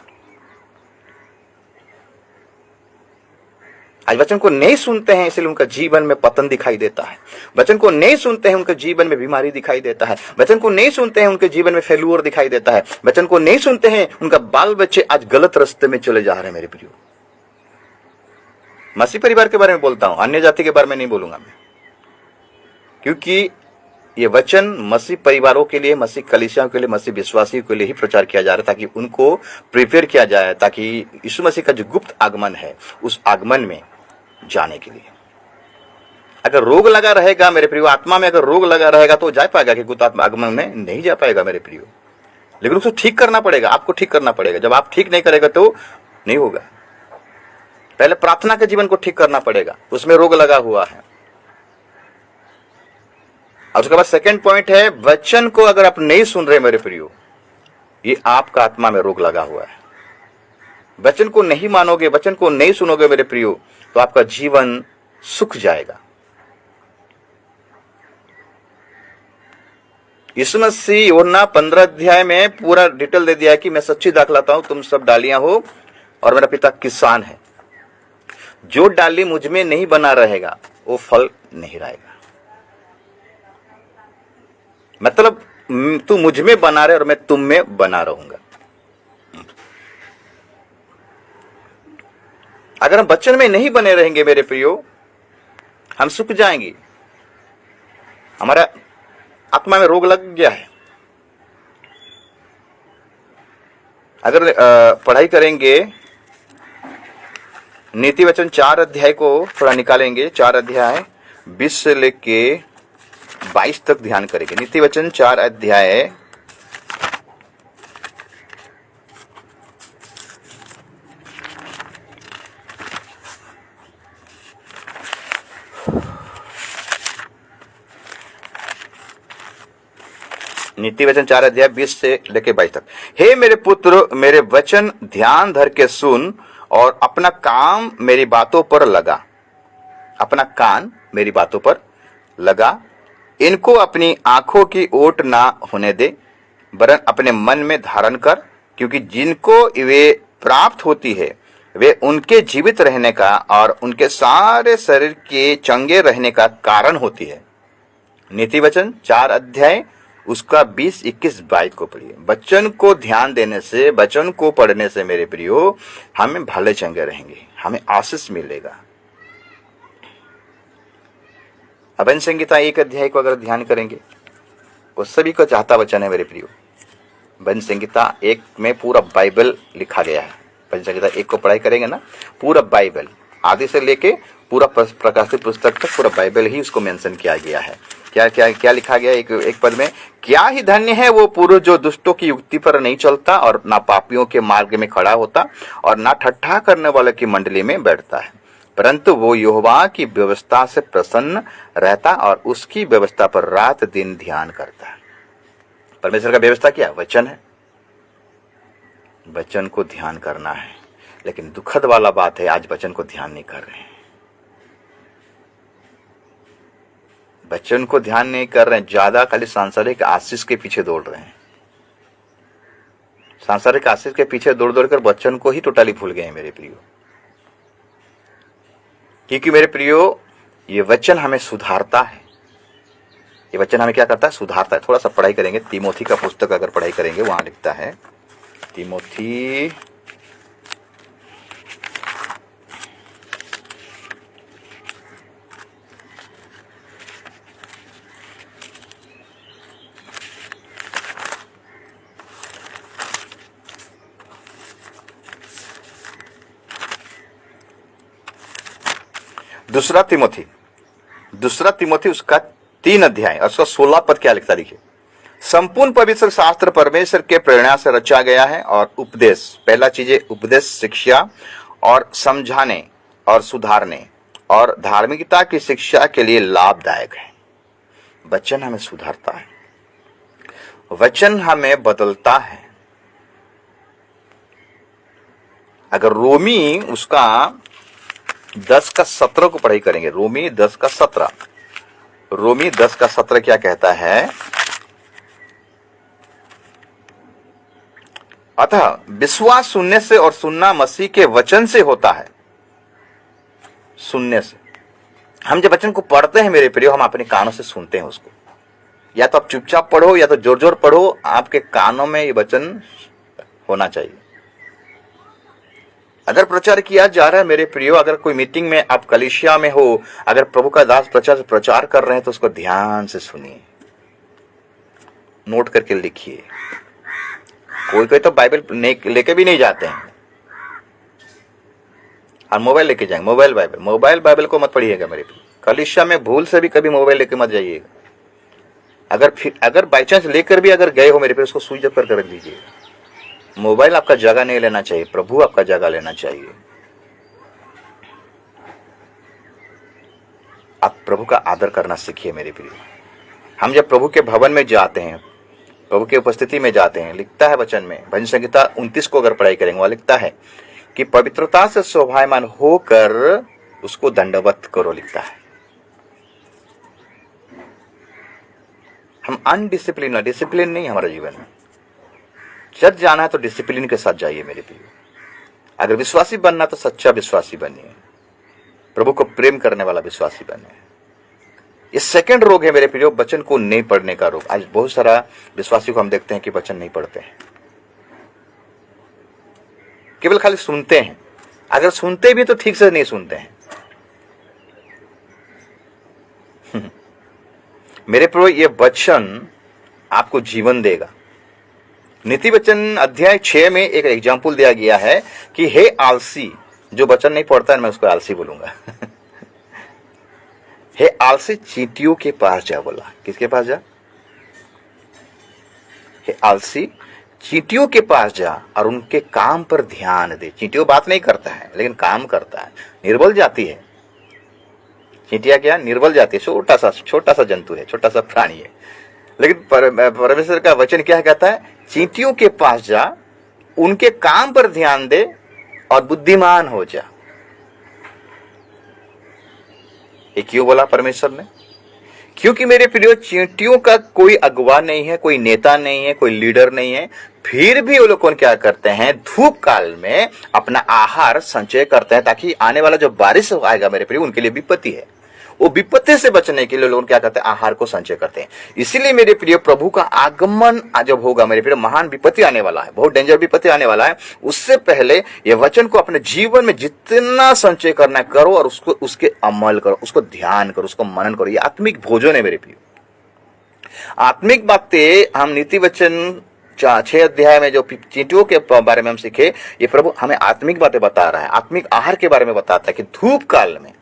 आज वचन को नहीं सुनते हैं, इसलिए उनका जीवन में पतन दिखाई देता है। वचन को नहीं सुनते हैं, उनके जीवन में बीमारी दिखाई देता है। वचन को नहीं सुनते हैं, उनके जीवन में फेल्यूर दिखाई देता है। वचन को नहीं सुनते हैं, उनका बाल बच्चे आज गलत रास्ते में चले जा रहे हैं। मेरे प्रियो, मसीह परिवार के बारे में बोलता हूं, अन्य जाति के बारे में नहीं बोलूंगा मैं, क्योंकि ये वचन मसीह परिवारों के लिए, मसीह कलीसियाओं के लिए, मसीह विश्वासियों के लिए ही प्रचार किया जा रहा है, ताकि उनको प्रिपेयर किया जाए, ताकि यीशु मसीह का जो गुप्त आगमन है उस आगमन में जाने के लिए। अगर रोग लगा रहेगा मेरे प्रियो, आत्मा में अगर रोग लगा रहेगा तो जा पाएगा कि गुप्त आगमन में नहीं जा पाएगा मेरे प्रियो। लेकिन उसको ठीक करना पड़ेगा, आपको ठीक करना पड़ेगा। जब आप ठीक नहीं करेगा तो नहीं होगा। पहले प्रार्थना के जीवन को ठीक करना पड़ेगा, उसमें रोग लगा हुआ है। और उसके बाद सेकंड पॉइंट है, वचन को अगर आप नहीं सुन रहे मेरे प्रियो, ये आपका आत्मा में रोग लगा हुआ है। वचन को नहीं मानोगे, वचन को नहीं सुनोगे मेरे प्रियो, तो आपका जीवन सूख जाएगा। यीशु मसीह यूहन्ना 15 अध्याय में पूरा डिटेल दे दिया है कि मैं सच्ची दाख लाता हूं, तुम सब डालियां हो और मेरा पिता किसान है। जो डाली मुझ में नहीं बना रहेगा वो फल नहीं रहेगा। मतलब तू मुझ में बना रहे और मैं तुम में बना रहूंगा। अगर हम वचन में नहीं बने रहेंगे मेरे प्रियो, हम सूख जाएंगे। हमारा आत्मा में रोग लग गया है। अगर पढ़ाई करेंगे, नीति वचन 4 अध्याय को थोड़ा निकालेंगे, 4 अध्याय 20 से लेके 22 तक ध्यान करेंगे। नीति वचन 4 अध्याय नीति वचन 4 अध्याय 20 से लेके 22 तक। हे मेरे पुत्र, मेरे वचन ध्यान धर के सुन और अपना काम मेरी बातों पर लगा। अपना कान मेरी बातों पर लगा। इनको अपनी आंखों की ओट ना होने दे, वरन अपने मन में धारण कर, क्योंकि जिनको वे प्राप्त होती है वे उनके जीवित रहने का और उनके सारे शरीर के चंगे रहने का कारण होती है। नीति वचन 4 अध्याय उसका 20, 21, 22 को पढ़िए। वचन को ध्यान देने से, वचन को पढ़ने से मेरे प्रियो, हमें भले चंगे रहेंगे, हमें आशीष मिलेगा। भजन संहिता 1 अध्याय को अगर ध्यान करेंगे, वो सभी को चाहता वचन है मेरे प्रियो। भजन संहिता 1 में पूरा बाइबल लिखा गया है। भजन संहिता 1 को पढ़ाई करेंगे ना, पूरा बाइबल आदि से लेके पूरा प्रकाशित पुस्तक तक पूरा बाइबल ही उसको मेंशन किया गया है। क्या क्या क्या लिखा गया एक पद में, क्या ही धन्य है वो पुरुष जो दुष्टों की युक्ति पर नहीं चलता और ना पापियों के मार्ग में खड़ा होता और ना ठट्ठा करने वाले की मंडली में बैठता है, परंतु वो यहोवा की व्यवस्था से प्रसन्न रहता और उसकी व्यवस्था पर रात दिन ध्यान करता है। परमेश्वर का व्यवस्था क्या? वचन है। वचन को ध्यान करना है, लेकिन दुखद वाला बात है आज वचन को ध्यान नहीं कर रहे हैं। वचन को ध्यान नहीं कर रहे हैं, ज्यादा खाली सांसारिक आशीष के पीछे दौड़ रहे हैं। सांसारिक आशीष के पीछे दौड़ दौड़ कर वचन को ही टोटली भूल गए हैं मेरे प्रियो। क्योंकि मेरे प्रियो, ये वचन हमें सुधारता है। ये वचन हमें क्या करता है? सुधारता है। थोड़ा सा पढ़ाई करेंगे, तीमोथी का पुस्तक अगर पढ़ाई करेंगे, वहां लिखता है तीमोथी दूसरा तिमोथी उसका 3 अध्याय और उसका 16 पद क्या लिखता, देखिए। संपूर्ण पवित्र शास्त्र परमेश्वर के प्रेरणा से रचा गया है और उपदेश, पहला चीज है उपदेश, शिक्षा और समझाने और सुधारने और धार्मिकता की शिक्षा के लिए लाभदायक है। वचन हमें सुधारता है, वचन हमें बदलता है। अगर रोमी उसका 10 का 17 को पढ़ाई करेंगे, रोमी 10 का 17, रोमी 10 का 17 क्या कहता है? अतः विश्वास सुनने से और सुनना मसीह के वचन से होता है। सुनने से। हम जब वचन को पढ़ते हैं मेरे प्रियो, हम अपने कानों से सुनते हैं उसको। या तो आप चुपचाप पढ़ो या तो जोर जोर पढ़ो, आपके कानों में ये वचन होना चाहिए। अगर प्रचार किया जा रहा है मेरे प्रियो, अगर कोई मीटिंग में आप कलीसिया में हो, अगर प्रभु का दास प्रचार कर रहे हैं तो उसको ध्यान से सुनिए, नोट करके लिखिए। कोई कोई तो बाइबल लेके भी नहीं जाते हैं और मोबाइल लेके जाएंगे। मोबाइल बाइबल को मत पढ़िएगा मेरे प्रियो। कलीसिया में भूल से भी कभी मोबाइल लेके मत जाइएगा। अगर बाई चांस लेकर भी अगर गए हो मेरे प्रियो, उसको स्विच ऑफ करके रख दीजिएगा। मोबाइल आपका जगह नहीं लेना चाहिए, प्रभु आपका जगह लेना चाहिए। आप प्रभु का आदर करना सीखिए मेरे प्रिय। हम जब प्रभु के भवन में जाते हैं, प्रभु की उपस्थिति में जाते हैं, लिखता है वचन में, भजन संहिता 29 को अगर पढ़ाई करेंगे, वहां लिखता है कि पवित्रता से शोभायमान होकर उसको दंडवत करो, लिखता है। हम अनडिसिप्लिन, डिसिप्लिन नहीं हमारे जीवन में। जब जाना है तो डिसिप्लिन के साथ जाइए मेरे प्रिय। अगर विश्वासी बनना तो सच्चा विश्वासी बनिए, प्रभु को प्रेम करने वाला विश्वासी बने। ये सेकंड रोग है मेरे प्रिय, वचन को नहीं पढ़ने का रोग। आज बहुत सारा विश्वासी को हम देखते हैं कि वचन नहीं पढ़ते हैं, केवल खाली सुनते हैं। अगर सुनते भी तो ठीक से नहीं सुनते हैं। मेरे प्रिय, ये वचन आपको जीवन देगा। नीति वचन अध्याय 6 में एक एग्जाम्पल दिया गया है कि हे आलसी, जो वचन नहीं पढ़ता है मैं उसको आलसी बोलूंगा। हे आलसी, चींटियों के पास जा, बोला। किसके पास जा? हे आलसी, चींटियों के पास जा और उनके काम पर ध्यान दे। चींटियों बात नहीं करता है लेकिन काम करता है। निर्बल जाति है चींटिया, क्या निर्बल जाति है, छोटा सा जंतु है, छोटा सा प्राणी है। लेकिन परमेश्वर का वचन क्या कहता है? चींटियों के पास जा, उनके काम पर ध्यान दे और बुद्धिमान हो जा। ये क्यों बोला परमेश्वर ने? क्योंकि मेरे प्रियो, चींटियों का कोई अगुवा नहीं है, कोई नेता नहीं है, कोई लीडर नहीं है, फिर भी वो लोग क्या करते हैं? धूप काल में अपना आहार संचय करते हैं ताकि आने वाला जो बारिश आएगा मेरे प्रियो, उनके लिए विपत्ति है। वो विपत्ति से बचने के लिए लोग क्या करते हैं? आहार को संचय करते हैं। इसीलिए मेरे प्रिय, प्रभु का आगमन जब होगा मेरे प्रिय, महान विपत्ति आने वाला है, बहुत डेंजर विपत्ति आने वाला है। उससे पहले ये वचन को अपने जीवन में जितना संचय करना करो और उसको उसके अमल करो, उसको ध्यान करो, उसको मनन करो। ये आत्मिक भोजन है मेरे प्रिय। आत्मिक बातें हम नीति वचन 6 अध्याय में जो चींटियों के बारे में हम सीखे, ये प्रभु हमें आत्मिक बातें बता रहा है, आत्मिक आहार के बारे में बताता है कि धूप काल में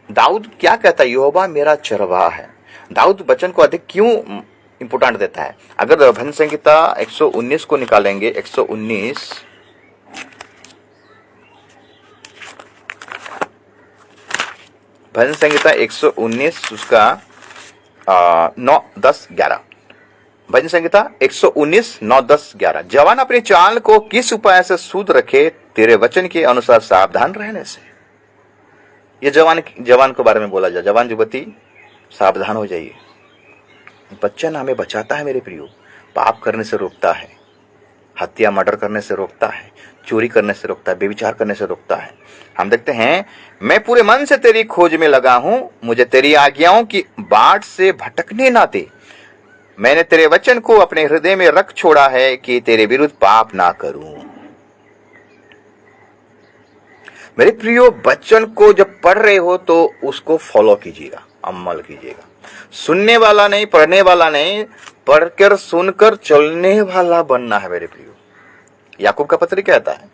दाऊद क्या कहता है? यहोवा मेरा चरवाहा है। दाऊद वचन को अधिक क्यों इंपोर्टेंट देता है? अगर भजन संहिता 119 को निकालेंगे, 119 भजन संहिता 119 उसका 9, 10, 11। भजन संहिता 119, 9, 10, 11। जवान अपनी चाल को किस उपाय से शुद्ध रखे, तेरे वचन के अनुसार सावधान रहने से। ये जवान के बारे में बोला जाए। जवान युवती सावधान हो जाइए। वचन हमें बचाता है मेरे प्रियो, पाप करने से रोकता है, हत्या मर्डर करने से रोकता है, चोरी करने से रोकता है, व्यभिचार करने से रोकता है। हम देखते हैं, मैं पूरे मन से तेरी खोज में लगा हूं, मुझे तेरी आज्ञाओं की बाट से भटकने ना दे। मैंने तेरे वचन को अपने हृदय में रख छोड़ा है कि तेरे विरुद्ध पाप ना करूं। मेरे प्रियो, वचन को जब पढ़ रहे हो तो उसको फॉलो कीजिएगा, अमल कीजिएगा। सुनने वाला नहीं, पढ़ने वाला नहीं, पढ़कर सुनकर चलने वाला बनना है मेरे प्रियो। याकूब का पत्र कहता है,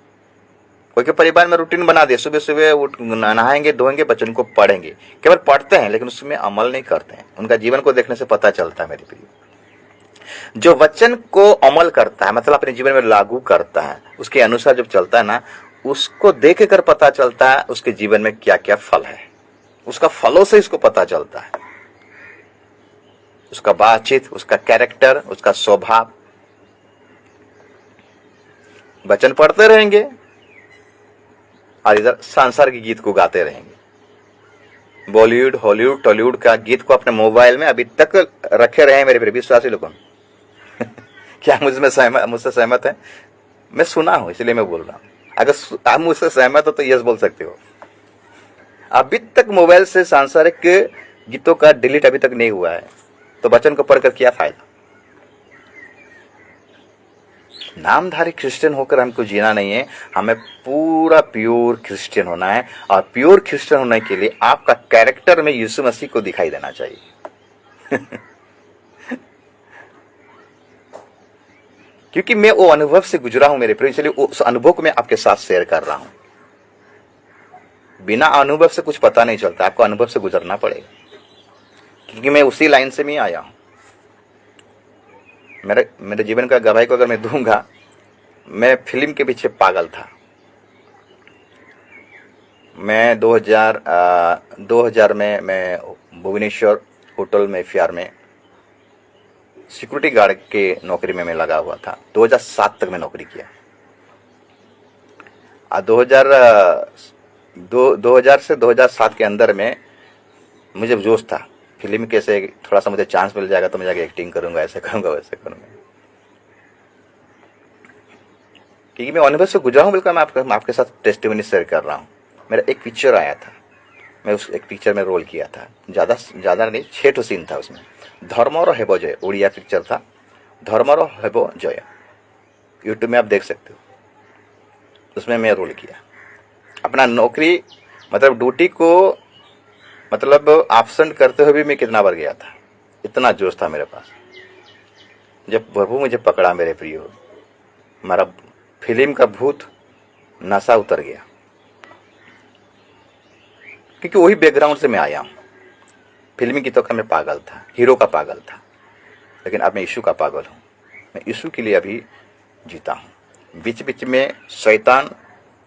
कोई के परिवार में रूटीन बना दे, सुबह सुबह नहाएंगे, धोएंगे, वचन को पढ़ेंगे। केवल पढ़ते हैं लेकिन उसमें अमल नहीं करते हैं। उनका जीवन को देखने से पता चलता है मेरे प्रियो। जो वचन को अमल करता है, मतलब अपने जीवन में लागू करता है, उसके अनुसार जब चलता है ना, उसको देख कर पता चलता है उसके जीवन में क्या क्या फल है। उसका फलों से इसको पता चलता है, उसका बातचीत, उसका कैरेक्टर, उसका स्वभाव। वचन पढ़ते रहेंगे और इधर सांसारिक गीत को गाते रहेंगे। बॉलीवुड, हॉलीवुड, टॉलीवुड का गीत को अपने मोबाइल में अभी तक रखे रहे हैं मेरे विश्वासी लोगों। क्या मुझसे सहमत है? मैं सुना हूं इसलिए मैं बोल रहा हूं। अगर आप मुझसे सहमत हो तो यस बोल सकते हो। अभी तक मोबाइल से सांसारिक गीतों का डिलीट अभी तक नहीं हुआ है, तो वचन को पढ़कर क्या फायदा। नामधारी क्रिश्चियन होकर हमको जीना नहीं है, हमें पूरा प्योर क्रिश्चियन होना है। और प्योर क्रिश्चियन होने के लिए आपका कैरेक्टर में यीशु मसीह को दिखाई देना चाहिए। क्योंकि मैं वो अनुभव से गुजरा हूं मेरे प्रिय, इसलिए उस अनुभव को मैं आपके साथ शेयर कर रहा हूं। बिना अनुभव से कुछ पता नहीं चलता, आपको अनुभव से गुजरना पड़ेगा, क्योंकि मैं उसी लाइन से मैं आया हूं। मेरे जीवन का गवाही को अगर मैं दूंगा, मैं फिल्म के पीछे पागल था। मैं 2000 में मैं भुवनेश्वर होटल में फेयर में सिक्योरिटी गार्ड के नौकरी में मैं लगा हुआ था। 2007 तक मैं नौकरी किया। 2000 से 2007 के अंदर में मुझे जोश था, फिल्म कैसे थोड़ा सा मुझे चांस मिल जाएगा तो मैं जाके एक्टिंग करूंगा, ऐसे करूंगा वैसे करूंगा, क्योंकि मैं अनुभव से गुजरा हूं। बिल्कुल मैं आपके साथ टेस्टिमनी शेयर कर रहा हूं। मेरा एक पिक्चर आया था, मैं उस एक पिक्चर में रोल किया था, ज़्यादा नहीं, 6 सीन था उसमें। धर्मर हेबो जय, उड़िया पिक्चर था, धर्मर हेबो जय, यूट्यूब में आप देख सकते हो। उसमें मैं रोल किया। अपना नौकरी मतलब ड्यूटी को मतलब एब्सेंट करते हुए भी मैं कितना बार गया था, इतना जोश था मेरे पास। जब प्रभु मुझे पकड़ा मेरे प्रियो, हमारा फिल्म का भूत नशा उतर गया, क्योंकि वही बैकग्राउंड से मैं आया हूं। फिल्मी गीतों का मैं पागल था, हीरो का पागल था, लेकिन अब मैं यीशु का पागल हूं। मैं यीशु के लिए अभी जीता हूं। बीच बीच में शैतान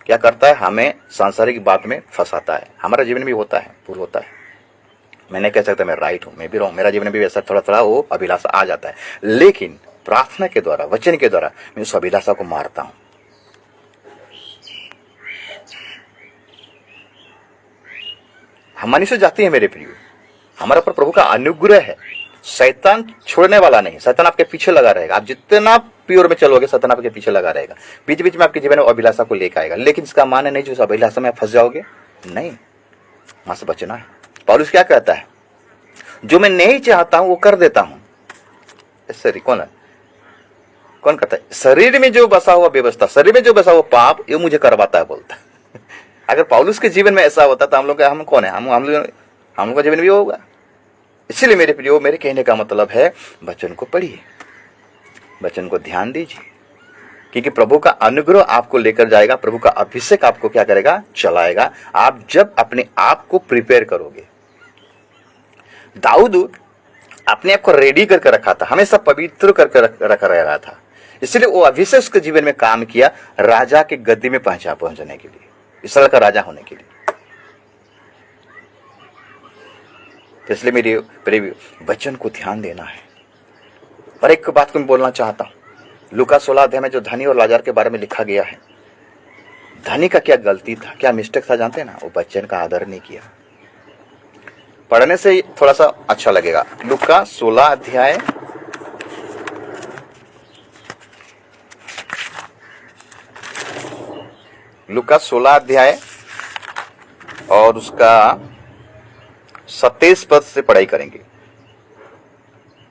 क्या करता है, हमें सांसारिक बात में फंसाता है। हमारा जीवन भी होता है, भूल होता है। मैं नहीं कह सकता मैं राइट हूं, मैं भी रॉन्ग, मेरा जीवन में भी ऐसा थोड़ा थोड़ा वो अभिलाषा आ जाता है, लेकिन प्रार्थना के द्वारा, वचन के द्वारा मैं उस अभिलाषा को मारता हूं। हम मनुष्य जाती है मेरे प्रिय, हमारे ऊपर प्रभु का अनुग्रह है। शैतान छोड़ने वाला नहीं, शैतान आपके पीछे लगा रहेगा। आप जितना प्योर में चलोगे, शैतान आपके पीछे लगा रहेगा, बीच बीच में आपके जीवन में अभिलाषा को लेकर आएगा। लेकिन इसका माने नहीं जो उस अभिलाषा में फंस जाओगे, नहीं, वहां से बचना है। पौलुस क्या कहता है, जो मैं नहीं चाहता हूं वो कर देता हूं। सॉरी, कौन कहता है, शरीर में जो बसा हुआ व्यवस्था, शरीर में जो बसा हुआ पाप, ये मुझे करवाता है, बोलता है। अगर पौलुस के जीवन में ऐसा होता तो हम कौन है, हम लोग का जीवन भी होगा। इसलिए मेरे प्रियो, मेरे कहने का मतलब है, वचन को पढ़िए, वचन को ध्यान दीजिए, क्योंकि प्रभु का अनुग्रह आपको लेकर जाएगा, प्रभु का अभिषेक आपको क्या करेगा, चलाएगा। आप जब अपने आप को प्रिपेयर करोगे। दाऊद अपने आप को रेडी करके रखा था, हमेशा पवित्र करके रखा रहा था, इसलिए वो अभिषेक उसके जीवन में काम किया, राजा के गद्दी में पहुंचने के लिए, इसराइल का राजा होने के लिए। इसलिए मेरे वचन को ध्यान देना है। और एक बात को मैं बोलना चाहता हूं, लूका 16 अध्याय में जो धनी और लाजर के बारे में लिखा गया है, धनी का क्या गलती था, क्या मिस्टेक था जानते हैं ना, वो वचन का आदर नहीं किया। पढ़ने से थोड़ा सा अच्छा लगेगा। लूका 16 अध्याय लूका 16 अध्याय और उसका 27 पद से पढ़ाई करेंगे।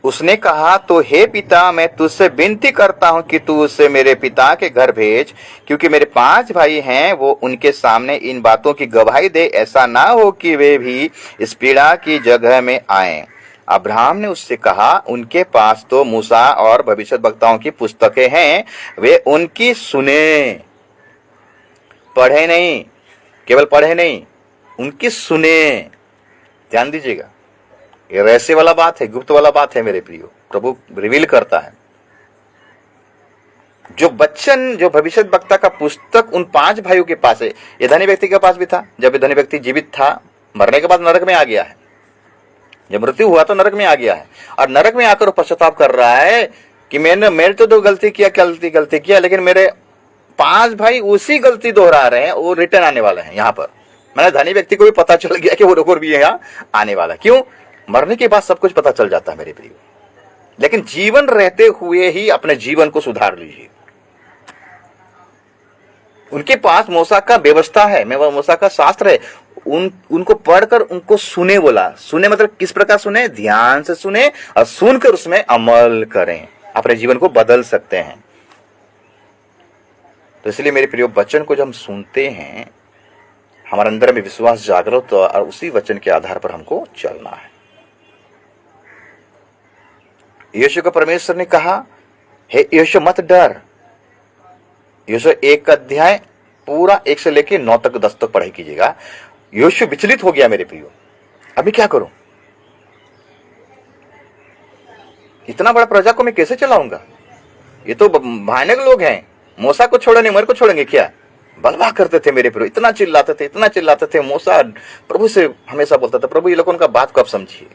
उसने कहा, तो हे पिता, मैं तुझसे विनती करता हूं कि तू उसे मेरे पिता के घर भेज, क्योंकि मेरे 5 भाई हैं, वो उनके सामने इन बातों की गवाही दे, ऐसा ना हो कि वे भी इस पीड़ा की जगह में आएं। अब्राहम ने उससे कहा, उनके पास तो मूसा और भविष्यद्वक्ताओं की पुस्तकें हैं, वे उनकी सुने, पढ़े नहीं, केवल पढ़े नहीं, उनकी सुने। ध्यान दीजिएगा, ये रहस्य वाला बात है, गुप्त वाला बात है मेरे प्रियो। प्रभु रिवील करता है। जो वचन, जो भविष्यद्वक्ता का पुस्तक उन 5 भाइयों के पास है, ये धनी व्यक्ति के पास भी था। जब धनी व्यक्ति जीवित था, मरने के बाद नरक में आ गया है, जब मृत्यु हुआ तो नरक में आ गया है, और नरक में आकर पश्चाताप कर रहा है कि मेरे तो 2 गलती किया, लेकिन मेरे 5 भाई उसी गलती दोहरा रहे हैं, वो रिटर्न आने वाले हैं यहाँ पर। मैंने धनी व्यक्ति को भी पता चल गया कि वो रोकर भी यहाँ आने वाला। क्यों? मरने के बाद सब कुछ पता चल जाता है मेरे प्रिय, लेकिन जीवन रहते हुए ही अपने जीवन को सुधार लीजिए। उनके पास मूसा का व्यवस्था है, मूसा का शास्त्र है। उनको पढ़कर उनको सुने बोला। सुने मतलब किस प्रकार सुने? ध्यान से सुने और सुनकर उसमें अमल करें, अपने जीवन को बदल सकते हैं। तो इसलिए मेरे प्रियो, वचन को जब हम सुनते हैं, हमारे अंदर में विश्वास जागृत हो और उसी वचन के आधार पर हमको चलना है। यीशु को परमेश्वर ने कहा, हे यीशु मत डर। यीशु 1 अध्याय पूरा 1 से लेके 9 तक 10 तक पढ़ाई कीजिएगा। यीशु विचलित हो गया मेरे प्रियो, अभी क्या करूं? इतना बड़ा प्रजा को मैं कैसे चलाऊंगा? ये तो भयानक लोग हैं, मूसा को छोड़ेंगे, मेरे को छोड़ेंगे क्या? बलवा करते थे मेरे प्रियो, इतना चिल्लाते थे। मूसा प्रभु से हमेशा बोलता था, प्रभु ये लोगों का बात कब समझिए,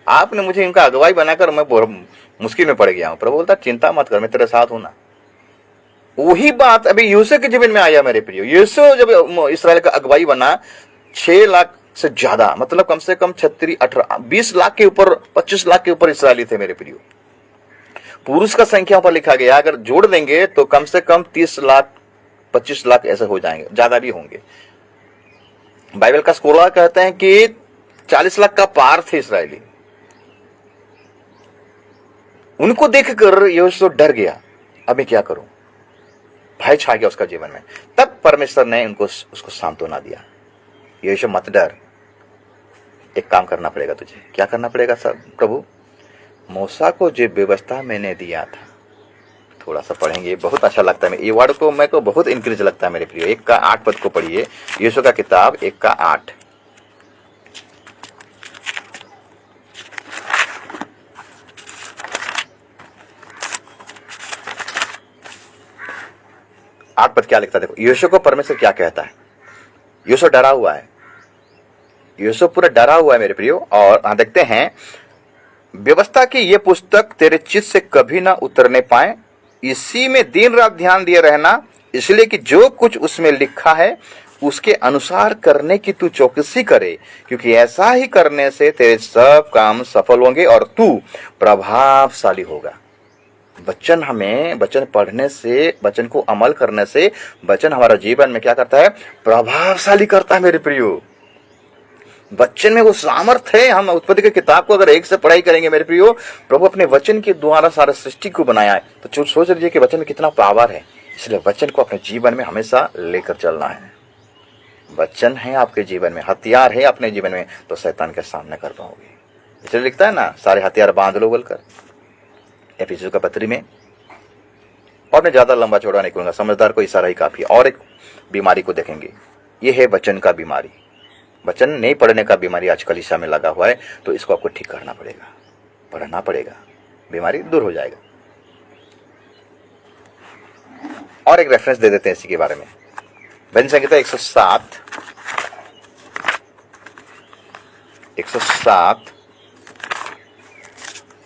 आपने मुझे इनका अगुवाई बनाकर मैं मुश्किल में पड़ गया हूं। प्रभु बोलता, चिंता मत कर, मैं तेरे साथ हूं ना। वही बात अभी यूसुफ के जीवन में आया मेरे प्रियो। यूसुफ जब इस्राएल का अगुवाई बना, 6 लाख से ज्यादा, मतलब कम से कम 36, 18, 20 लाख के ऊपर, 25 लाख के ऊपर इसराइली थे मेरे प्रियो। पुरुष का संख्या पर लिखा गया, अगर जोड़ देंगे तो कम से कम 30 लाख, 25 लाख ऐसे हो जाएंगे, ज्यादा भी होंगे। बाइबल का स्कॉलर कहते हैं कि 40 लाख का पार थे इसराइली। उनको देखकर यहोशू डर गया, अब मैं क्या करूं? भय छा गया उसका जीवन में। तब परमेश्वर ने उसको सांत्वना दिया, यहोशू मत डर, एक काम करना पड़ेगा तुझे। क्या करना पड़ेगा सर प्रभु? मूसा को जो व्यवस्था मैंने दिया था, थोड़ा सा पढ़ेंगे, बहुत अच्छा लगता है। ये वर्ड को मेरे को बहुत इंक्रीज लगता है मेरे प्रियो। 1 का 8 पद को पढ़िए, यीशु का किताब 1 का 8। पद क्या लिखता है देखो। यीशु को परमेश्वर क्या कहता है? यीशु डरा हुआ है, यीशु पूरा डरा हुआ है मेरे प्रियो। और देखते हैं, व्यवस्था की ये पुस्तक तेरे चित्त से कभी ना उतरने पाए, इसी में दिन रात ध्यान दिए रहना, इसलिए कि जो कुछ उसमें लिखा है उसके अनुसार करने की तू चौकसी करे, क्योंकि ऐसा ही करने से तेरे सब काम सफल होंगे और तू प्रभावशाली होगा। वचन पढ़ने से, वचन को अमल करने से, वचन हमारा जीवन में क्या करता है? प्रभावशाली करता है मेरे प्रियो। वचन में वो सामर्थ है। हम उत्पत्ति की किताब को अगर 1 से पढ़ाई करेंगे मेरे प्रियो, प्रभु अपने वचन के द्वारा सारे सृष्टि को बनाया है, तो सोच लीजिए कि वचन में कितना पावर है। इसलिए वचन को अपने जीवन में हमेशा लेकर चलना है। वचन है आपके जीवन में, हथियार है अपने जीवन में, तो शैतान के सामने कर पाओगे। इसलिए लिखता है ना, सारे हथियार बांध लो बोलकर एफिसुस का पत्री में। और मैं ज्यादा लंबा चौड़ा नहीं करूंगा, समझदार को इशारा ही काफी है। और एक बीमारी को देखेंगे, ये है वचन का बीमारी। वचन नहीं पढ़ने का बीमारी आजकल ईसा में लगा हुआ है, तो इसको आपको ठीक करना पड़ेगा, पढ़ना पड़ेगा, बीमारी दूर हो जाएगा। और एक रेफरेंस दे देते हैं इसी के बारे में। भजन संहिता 107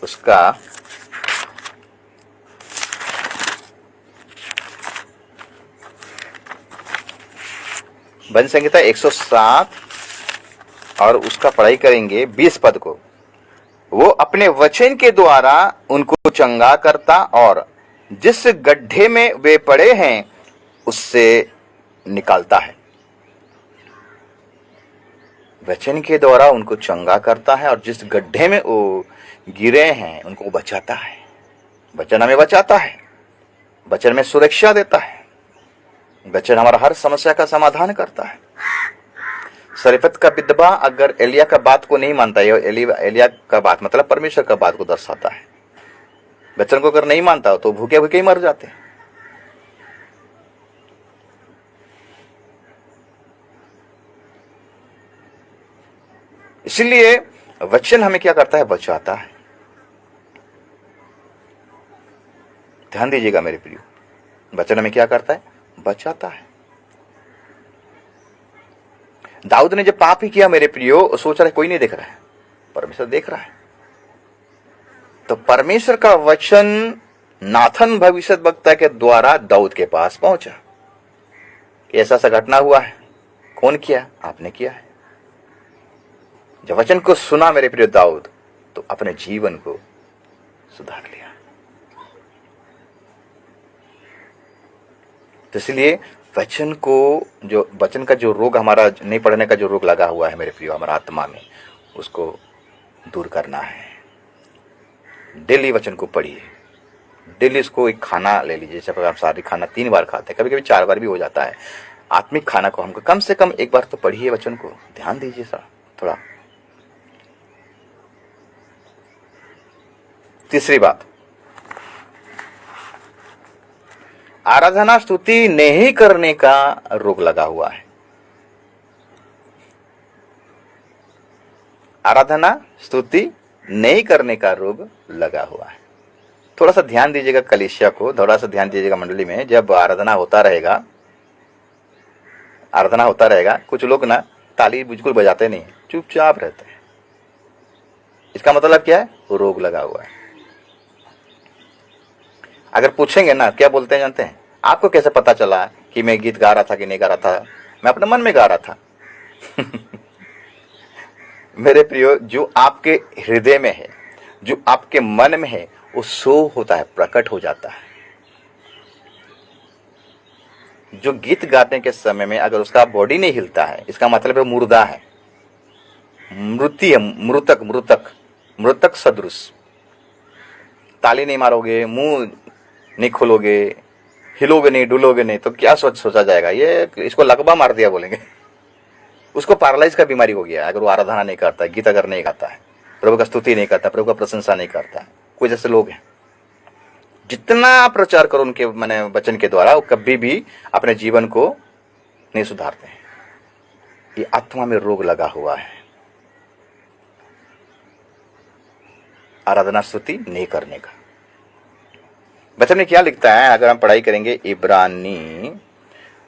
उसका भजन संहिता 107 और उसका पढ़ाई करेंगे 20 पद को। वो अपने वचन के द्वारा उनको चंगा करता और जिस गड्ढे में वे पड़े हैं उससे निकालता है। वचन के द्वारा उनको चंगा करता है और जिस गड्ढे में वो गिरे हैं उनको बचाता है। वचन हमें बचाता है, वचन में सुरक्षा देता है, वचन हमारा हर समस्या का समाधान करता है। सरीफत का विधवा अगर एलिया का बात को नहीं मानता है, एलिया का बात मतलब परमेश्वर का बात को दर्शाता है। वचन को अगर नहीं मानता तो भूखे भूखे ही मर जाते हैं। इसलिए वचन हमें क्या करता है? बचाता है। ध्यान दीजिएगा मेरे प्रियो, वचन हमें क्या करता है? बचाता है। दाऊद ने जब पाप ही किया मेरे प्रियो, सोच रहा है कोई नहीं देख रहा है, परमेश्वर देख रहा है। तो परमेश्वर का वचन नाथन भविष्यद्वक्ता के द्वारा दाऊद के पास पहुंचा। ऐसा सा घटना हुआ है। कौन किया? आपने किया है। जब वचन को सुना मेरे प्रिय दाऊद, तो अपने जीवन को सुधार लिया। तो इसलिए वचन को, जो वचन का जो रोग, हमारा नहीं पढ़ने का जो रोग लगा हुआ है मेरे प्रियो हमारा आत्मा में, उसको दूर करना है। डेली वचन को पढ़िए, डेली इसको एक खाना ले लीजिए। जैसे हम सारी खाना 3 बार खाते हैं, कभी कभी 4 बार भी हो जाता है। आत्मिक खाना को हमको कम से कम 1 बार तो पढ़िए, वचन को ध्यान दीजिए थोड़ा। तीसरी बात, आराधना स्तुति नहीं करने का रोग लगा हुआ है। आराधना स्तुति नहीं करने का रोग लगा हुआ है। थोड़ा सा ध्यान दीजिएगा कलीसिया को, थोड़ा सा ध्यान दीजिएगा मंडली में। जब आराधना होता रहेगा, कुछ लोग ना ताली बिल्कुल बजाते नहीं, चुपचाप रहते हैं। इसका मतलब क्या है? वो रोग लगा हुआ है। अगर पूछेंगे ना क्या बोलते हैं जानते हैं? आपको कैसे पता चला कि मैं गीत गा रहा था कि नहीं गा रहा था? मैं अपने मन में गा रहा था। मेरे प्रियो, जो आपके हृदय में है, जो आपके मन में है, वो शो होता है, प्रकट हो जाता है। जो गीत गाने के समय में अगर उसका बॉडी नहीं हिलता है, इसका मतलब है मुर्दा है, मृत्यु है, मृतक सदृश। ताली नहीं मारोगे, मुंह नहीं खोलोगे, हिलोगे नहीं, डुलोगे नहीं, तो क्या सोचा जाएगा? ये इसको लगवा मार दिया बोलेंगे। उसको पैरालाइज का बीमारी हो गया अगर वो आराधना नहीं करता है, गीत अगर नहीं गाता है, प्रभु का स्तुति नहीं करता, प्रभु का प्रशंसा नहीं करता है। कोई जैसे लोग हैं, जितना प्रचार करो उनके मैंने वचन के द्वारा, वो कभी भी अपने जीवन को नहीं सुधारते हैं। ये आत्मा में रोग लगा हुआ है, आराधना स्तुति नहीं करने का। वचन में क्या लिखता है? अगर हम पढ़ाई करेंगे इब्रानी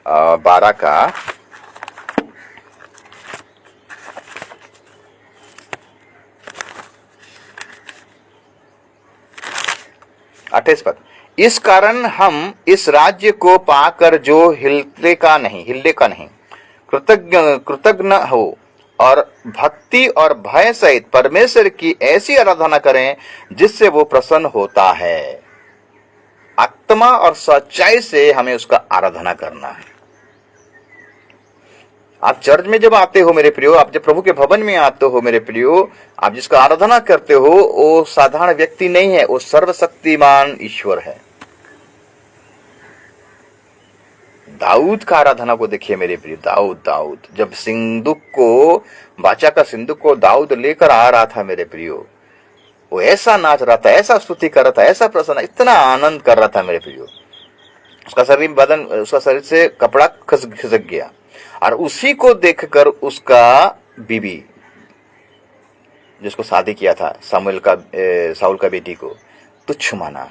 12 का 28 पद, इस कारण हम इस राज्य को पाकर जो हिले का नहीं, कृतज्ञ हो और भक्ति और भय सहित परमेश्वर की ऐसी आराधना करें जिससे वो प्रसन्न होता है। आत्मा और सच्चाई से हमें उसका आराधना करना है। आप चर्च में जब आते हो मेरे प्रियो, आप जब प्रभु के भवन में आते हो मेरे प्रियो, आप जिसका आराधना करते हो वो साधारण व्यक्ति नहीं है, वो सर्वशक्तिमान ईश्वर है। दाऊद का आराधना को देखिए मेरे प्रियो। दाऊद जब बाचा का सिंदूक को दाऊद लेकर आ रहा था मेरे प्रियो, वो ऐसा नाच रहा था, ऐसा स्तुति कर रहा था, ऐसा प्रसन्न, इतना आनंद कर रहा था मेरे प्रियो। उसका शरीर से कपड़ा खिसक गया, और उसी को देखकर उसका बीबी, जिसको शादी किया था साउल का बेटी को, तुच्छ माना।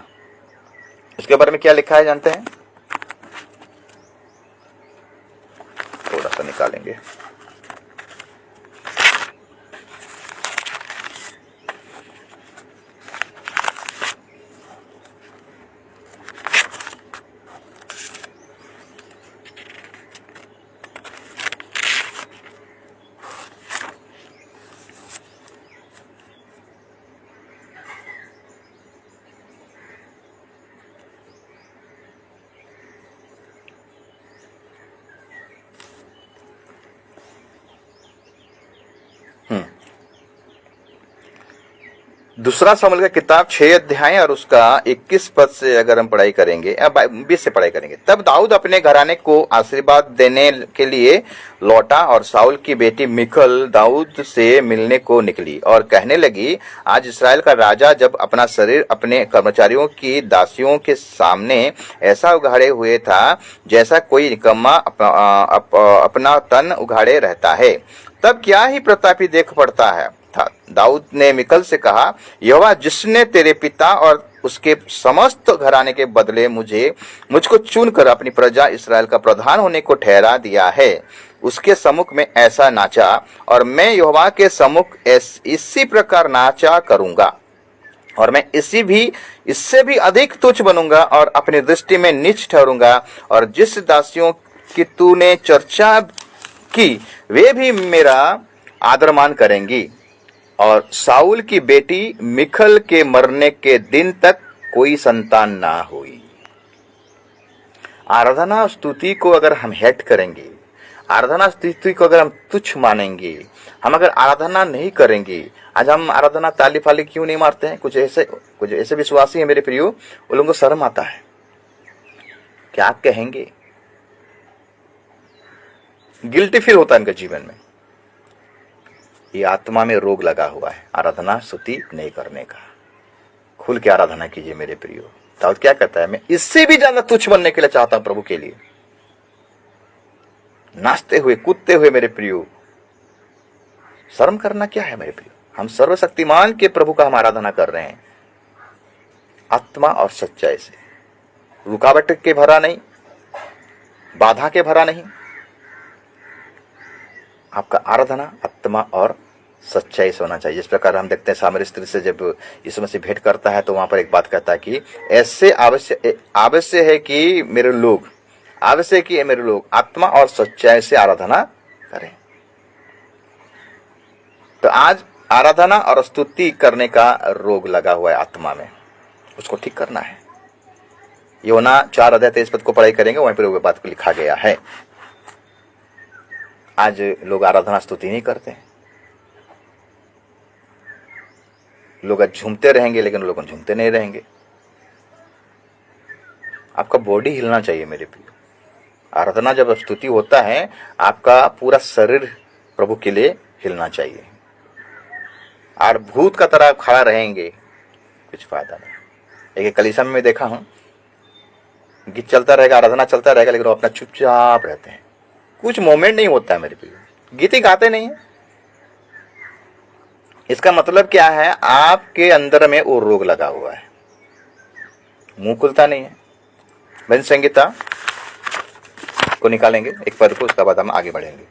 उसके बारे में क्या लिखा है जानते हैं? थोड़ा सा निकालेंगे। दूसरा शमूएल का किताब 6 अध्याय और उसका 21 पद से अगर हम पढ़ाई करेंगे, 20 से पढ़ाई करेंगे। तब दाऊद अपने घराने को आशीर्वाद देने के लिए लौटा और साउल की बेटी मिकल दाऊद से मिलने को निकली और कहने लगी, आज इस्राएल का राजा जब अपना शरीर अपने कर्मचारियों की दासियों के सामने ऐसा उघाड़े हुए था जैसा कोई निकम्मा अपना तन उघाड़े रहता है, तब क्या ही प्रतापी देख पड़ता है था। दाऊद ने मिकल से कहा, यहोवा जिसने तेरे पिता और उसके समस्त घराने के बदले मुझको चुनकर अपनी प्रजा इस्राएल का प्रधान होने को ठहरा दिया है, उसके सम्मुख में ऐसा नाचा और मैं यहोवा के सम्मुख इसी प्रकार नाचा करूंगा, और मैं इससे भी अधिक तुच्छ बनूंगा और अपनी दृष्टि में नीच ठहरूंगा, और जिस दासियों की तूने चर्चा की वे भी मेरा आदर मान करेंगी। और साउल की बेटी मिखल के मरने के दिन तक कोई संतान ना हुई। आराधना स्तुति को अगर हम हेट करेंगे, आराधना स्तुति को अगर हम तुच्छ मानेंगे, हम अगर आराधना नहीं करेंगे, आज हम आराधना ताली फाली क्यों नहीं मारते हैं? कुछ ऐसे विश्वासी हैं मेरे प्रियो, उन लोगों को शर्म आता है, क्या कहेंगे, गिल्टी फील होता है इनके जीवन में। ये आत्मा में रोग लगा हुआ है आराधना स्तुति नहीं करने का। खुल के आराधना कीजिए मेरे प्रियो। दाऊद क्या कहता है, मैं इससे भी ज्यादा तुच्छ बनने के लिए चाहता हूं प्रभु के लिए। नाचते हुए कूदते हुए मेरे प्रियो, शर्म करना क्या है मेरे प्रियो? हम सर्वशक्तिमान के प्रभु का हम आराधना कर रहे हैं आत्मा और सच्चाई से, रुकावट के भरा नहीं, बाधा के भरा नहीं। आपका आराधना आत्मा और सच्चाई से होना चाहिए। जिस प्रकार हम देखते हैं सामरी स्त्री से जब यीशु मसीह भेंट करता है तो वहां पर एक बात कहता है कि ऐसे आवश्यक है कि मेरे लोग आत्मा और सच्चाई से आराधना करें। तो आज आराधना और स्तुति करने का रोग लगा हुआ है आत्मा में, उसको ठीक करना है। योना 4:23 को पढ़ाई करेंगे, वहीं पर वो बात को लिखा गया है। आज लोग आराधना स्तुति नहीं करते, लोग आज झूमते रहेंगे, लेकिन लोग झूमते नहीं रहेंगे। आपका बॉडी हिलना चाहिए मेरे प्रियो। आराधना जब स्तुति होता है, आपका पूरा शरीर प्रभु के लिए हिलना चाहिए। और भूत का तरह खड़ा रहेंगे, कुछ फायदा नहीं। एक कलीसिया में मैं देखा हूं, गीत चलता रहेगा, आराधना चलता रहेगा, लेकिन वो अपना चुपचाप रहते हैं, कुछ मोमेंट नहीं होता है मेरे प्रियो। गीत ही गाते नहीं है। इसका मतलब क्या है, आपके अंदर में वो रोग लगा हुआ है, मुंह खुलता नहीं है। भजन संगीता को निकालेंगे एक पद को, उसके बाद हम आगे बढ़ेंगे।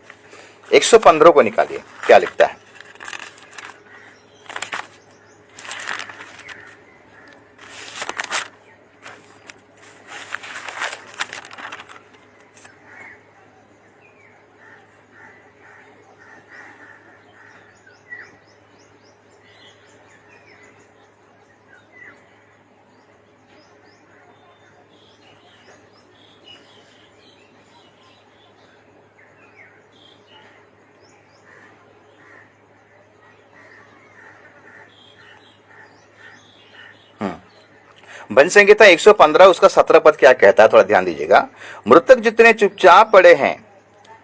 115 को निकालिए, क्या लिखता है? भजन संगीता 115 उसका 17 पद क्या कहता है, थोड़ा ध्यान दीजिएगा। मृतक जितने चुपचाप पड़े हैं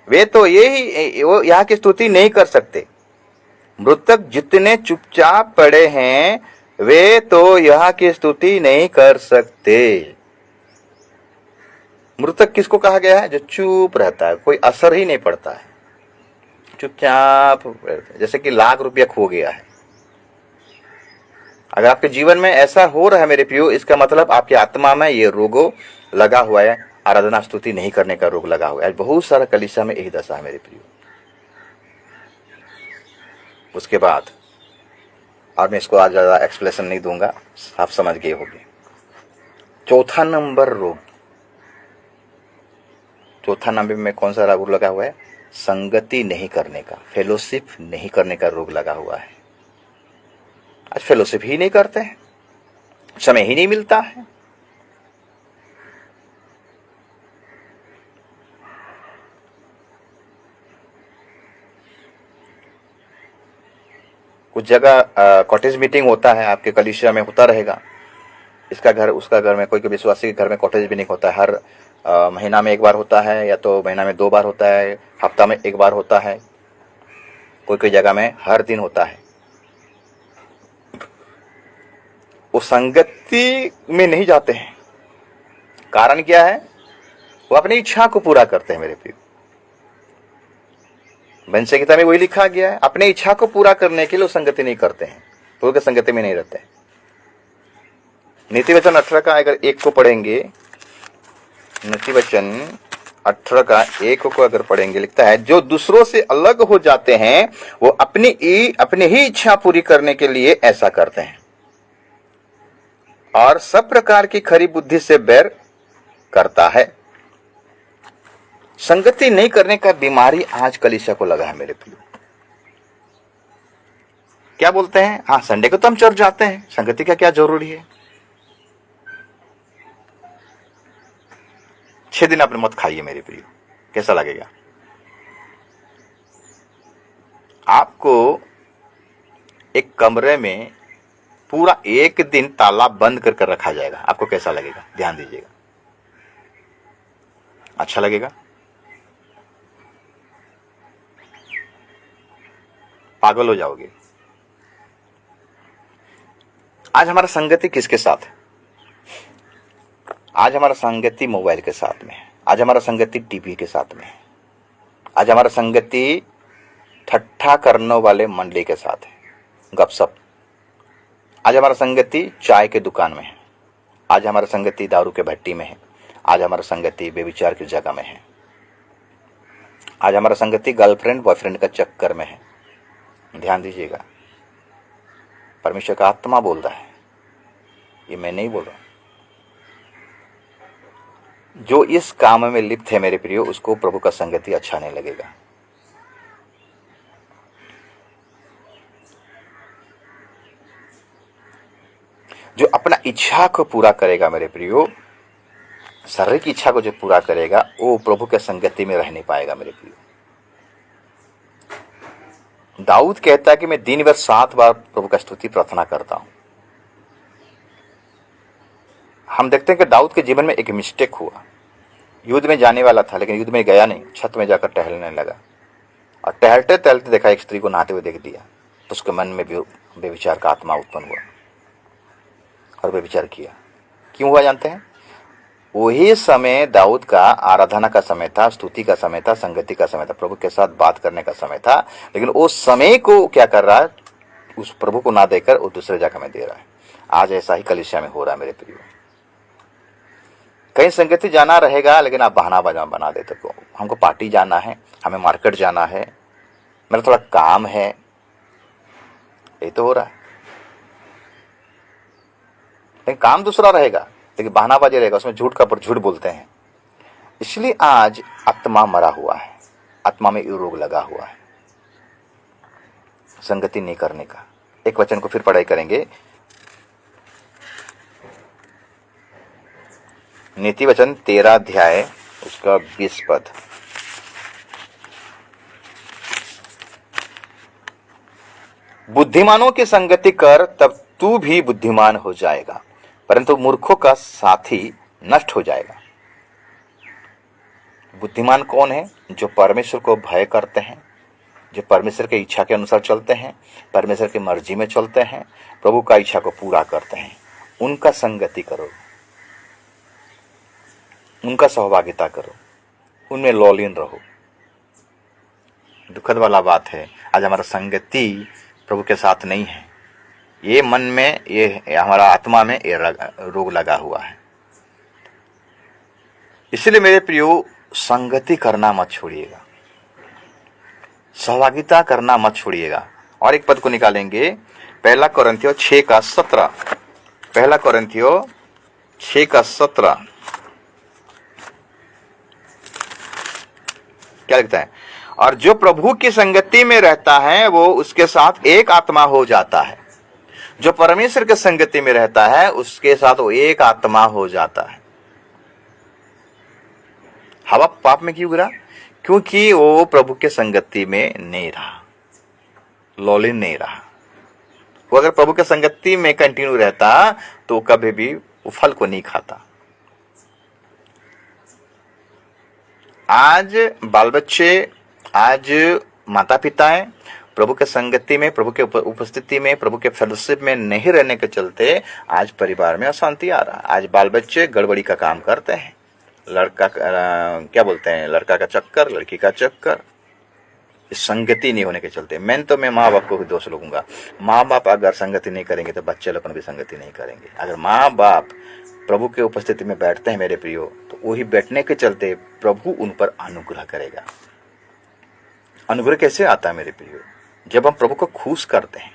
वे तो यहाँ की स्तुति नहीं कर सकते। मृतक जितने चुपचाप पड़े हैं वे तो यहाँ की स्तुति नहीं कर सकते। मृतक किसको कहा गया है? जो चुप रहता है, कोई असर ही नहीं पड़ता है, चुपचाप, जैसे कि लाख रुपया खो गया है। अगर आपके जीवन में ऐसा हो रहा है मेरे प्रियो, इसका मतलब आपकी आत्मा में ये रोगो लगा हुआ है, आराधना स्तुति नहीं करने का रोग लगा हुआ है। बहुत सारा कलीसिया में यही दशा है मेरे प्रियो। उसके बाद और मैं इसको आज ज्यादा एक्सप्लेनेशन नहीं दूंगा, आप समझ गए होंगे। चौथा नंबर रोग, चौथा नंबर में कौन सा रोग लगा हुआ है? संगति नहीं करने का, फेलोशिप नहीं करने का रोग लगा हुआ है। आज फेलोशिप ही नहीं करते हैं, समय ही नहीं मिलता है। कुछ जगह कॉटेज मीटिंग होता है, आपके कलीसिया में होता रहेगा। इसका घर उसका घर में, कोई कोई विश्वासी के घर में कॉटेज मीटिंग होता है। हर महीना में एक बार होता है, या तो महीना में 2 बार होता है, हफ्ता में 1 बार होता है, कोई कोई जगह में हर दिन होता है। वो संगति में नहीं जाते हैं। कारण क्या है? वो अपनी इच्छा को पूरा करते हैं मेरे प्रिय। भजन संहिता में वही लिखा गया है, अपने इच्छा को पूरा करने के लिए वो संगति नहीं करते हैं, तो वो संगति में नहीं रहते हैं। नीति वचन 18 का अगर 1 को पढ़ेंगे, नीति वचन 18 का 1 को अगर पढ़ेंगे, लिखता है जो दूसरों से अलग हो जाते हैं वो अपनी ही इच्छा पूरी करने के लिए ऐसा करते हैं और सब प्रकार की खरी बुद्धि से बैर करता है। संगति नहीं करने का बीमारी आज कलीसिया को लगा है मेरे प्रियो। क्या बोलते हैं? हाँ, संडे को तो हम चर्च जाते हैं, संगति का क्या जरूरी है? 6 दिन आपने मत खाइए मेरे प्रियो, कैसा लगेगा? आपको एक कमरे में पूरा 1 दिन ताला बंद कर कर रखा जाएगा, आपको कैसा लगेगा? ध्यान दीजिएगा, अच्छा लगेगा? पागल हो जाओगे। आज हमारा संगति किसके साथ है? आज हमारा संगति मोबाइल के साथ में है, आज हमारा संगति टीवी के साथ में है, आज हमारा संगति ठट्ठा करने वाले मंडली के साथ है, गपशप। आज हमारा संगति चाय के दुकान में है, आज हमारा संगति दारू के भट्टी में है, आज हमारा संगति बेविचार की जगह में है, आज हमारा संगति गर्लफ्रेंड बॉयफ्रेंड का चक्कर में है। ध्यान दीजिएगा, परमेश्वर का आत्मा बोल रहा है, ये मैं नहीं बोल रहा। जो इस काम में लिप्त है मेरे प्रियो, उसको प्रभु का संगति अच्छा नहीं लगेगा। जो अपना इच्छा को पूरा करेगा मेरे प्रियो, शरीर की इच्छा को जो पूरा करेगा, वो प्रभु के संगति में रह नहीं पाएगा मेरे प्रियो। दाऊद कहता है कि मैं दिन भर 7 बार प्रभु का स्तुति प्रार्थना करता हूं। हम देखते हैं कि दाऊद के जीवन में एक मिस्टेक हुआ। युद्ध में जाने वाला था, लेकिन युद्ध में गया नहीं, छत में जाकर टहलने लगा, और टहलते टहलते देखा एक स्त्री को नहाते हुए देख दिया, तो उसके मन में बेविचार का आत्मा उत्पन्न हुआ और बेविचार किया। क्यों हुआ जानते हैं? वही समय दाऊद का आराधना का समय था, स्तुति का समय था, संगति का समय था, प्रभु के साथ बात करने का समय था, लेकिन उस समय को क्या कर रहा है? उस प्रभु को ना देकर वो दूसरे जगह में दे रहा है। आज ऐसा ही कलीसिया में हो रहा है मेरे प्रियो। कहीं संगति जाना रहेगा, लेकिन आप बहाना बना देते हो, हमको पार्टी जाना है, हमें मार्केट जाना है, मेरा थोड़ा काम है, ये तो हो रहा है। लेकिन काम दूसरा रहेगा, लेकिन बहानाबाजी रहेगा, उसमें झूठ का पर झूठ बोलते हैं। इसलिए आज आत्मा मरा हुआ है, आत्मा में रोग लगा हुआ है संगति नहीं करने का। एक वचन को फिर पढ़ाई करेंगे, नीति वचन 13 अध्याय उसका 20 पद। बुद्धिमानों की संगति कर, तब तू भी बुद्धिमान हो जाएगा, परंतु मूर्खों का साथी नष्ट हो जाएगा। बुद्धिमान कौन है? जो परमेश्वर को भय करते हैं, जो परमेश्वर की इच्छा के अनुसार चलते हैं, परमेश्वर की मर्जी में चलते हैं, प्रभु का इच्छा को पूरा करते हैं। उनका संगति करो, उनका सहभागिता करो, उनमें लौलीन रहो। दुखद वाला बात है, आज हमारा संगति प्रभु के साथ नहीं है। ये मन में, ये हमारा आत्मा में ये रोग लगा हुआ है। इसलिए मेरे प्रियो, संगति करना मत छोड़िएगा, सहभागिता करना मत छोड़िएगा। और एक पद को निकालेंगे, 1 कोरिन्थियों 6 का 17। 1 कोरिन्थियों 6 का 17 क्या लिखता है? और जो प्रभु की संगति में रहता है वो उसके साथ एक आत्मा हो जाता है। जो परमेश्वर की संगति में रहता है उसके साथ वो एक आत्मा हो जाता है। हवा पाप में क्यों गिरा? क्योंकि वो प्रभु के संगति में नहीं रहा, लौलीन नहीं रहा। वो अगर प्रभु के संगति में कंटिन्यू रहता तो कभी भी वो फल को नहीं खाता। आज बाल बच्चे, आज माता पिताएं प्रभु के संगति में, प्रभु के उपस्थिति में, प्रभु के फेलोशिप में नहीं रहने के चलते आज परिवार में अशांति आ रहा है। आज बाल बच्चे गड़बड़ी का काम करते हैं, लड़का क्या बोलते हैं, लड़का का चक्कर, लड़की का चक्कर, संगति नहीं होने के चलते। मैं माँ बाप को भी दोष लगूंगा। माँ बाप अगर संगति नहीं करेंगे तो बच्चे लोग भी संगति नहीं करेंगे। अगर माँ बाप प्रभु के उपस्थिति में बैठते हैं मेरे प्रियो, तो वही बैठने के चलते प्रभु उन पर अनुग्रह करेगा। अनुग्रह कैसे आता है मेरे प्रियो? जब हम प्रभु को खुश करते हैं।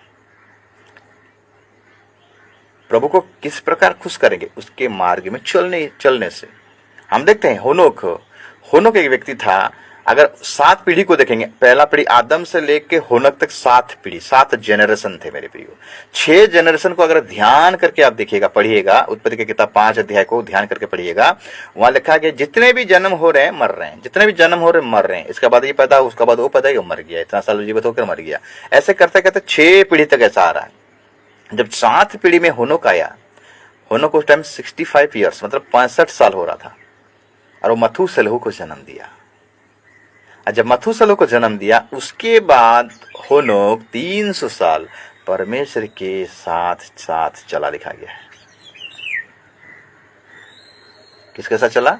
प्रभु को किस प्रकार खुश करेंगे? उसके मार्ग में चलने से। हम देखते हैं होनोक एक व्यक्ति था, अगर 7 पीढ़ी को देखेंगे, पहला पीढ़ी आदम से लेके होनक तक 7 पीढ़ी, 7 जनरेशन थे मेरे प्रियो। 6 जनरेशन को अगर ध्यान करके आप देखिएगा, पढ़िएगा, उत्पत्ति की किताब 5 अध्याय को ध्यान करके पढ़िएगा, वहां लिखा गया जितने भी जन्म हो रहे हैं मर रहे हैं, जितने भी जन्म हो रहे हैं मर रहे हैं, इसके बाद ये पैदा, उसके बाद वो पैदा, वो मर गया, इतना साल जीवित होकर मर गया। ऐसे करते करते 6 पीढ़ी तक ऐसा आ रहा है। जब 7 पीढ़ी में होनोक आया, होनोक उस टाइम 65 ईयर्स मतलब 65 साल हो रहा था, और वो मथूसलह को जन्म दिया। जब मथूसलह को जन्म दिया, उसके बाद होनोक 300 साल परमेश्वर के साथ साथ चला, लिखा गया है। किसके साथ चला?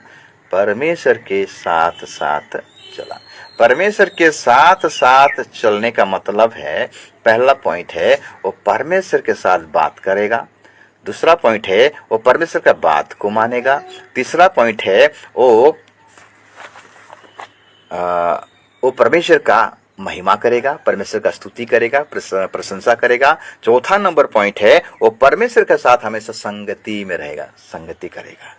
परमेश्वर के साथ साथ चला। परमेश्वर के साथ साथ चलने का मतलब है, पहला पॉइंट है वो परमेश्वर के साथ बात करेगा, दूसरा पॉइंट है वो परमेश्वर का बात को मानेगा, तीसरा पॉइंट है वो परमेश्वर का महिमा करेगा, परमेश्वर का स्तुति करेगा, प्रशंसा करेगा। चौथा नंबर पॉइंट है वो परमेश्वर के साथ हमेशा संगति में रहेगा, संगति करेगा।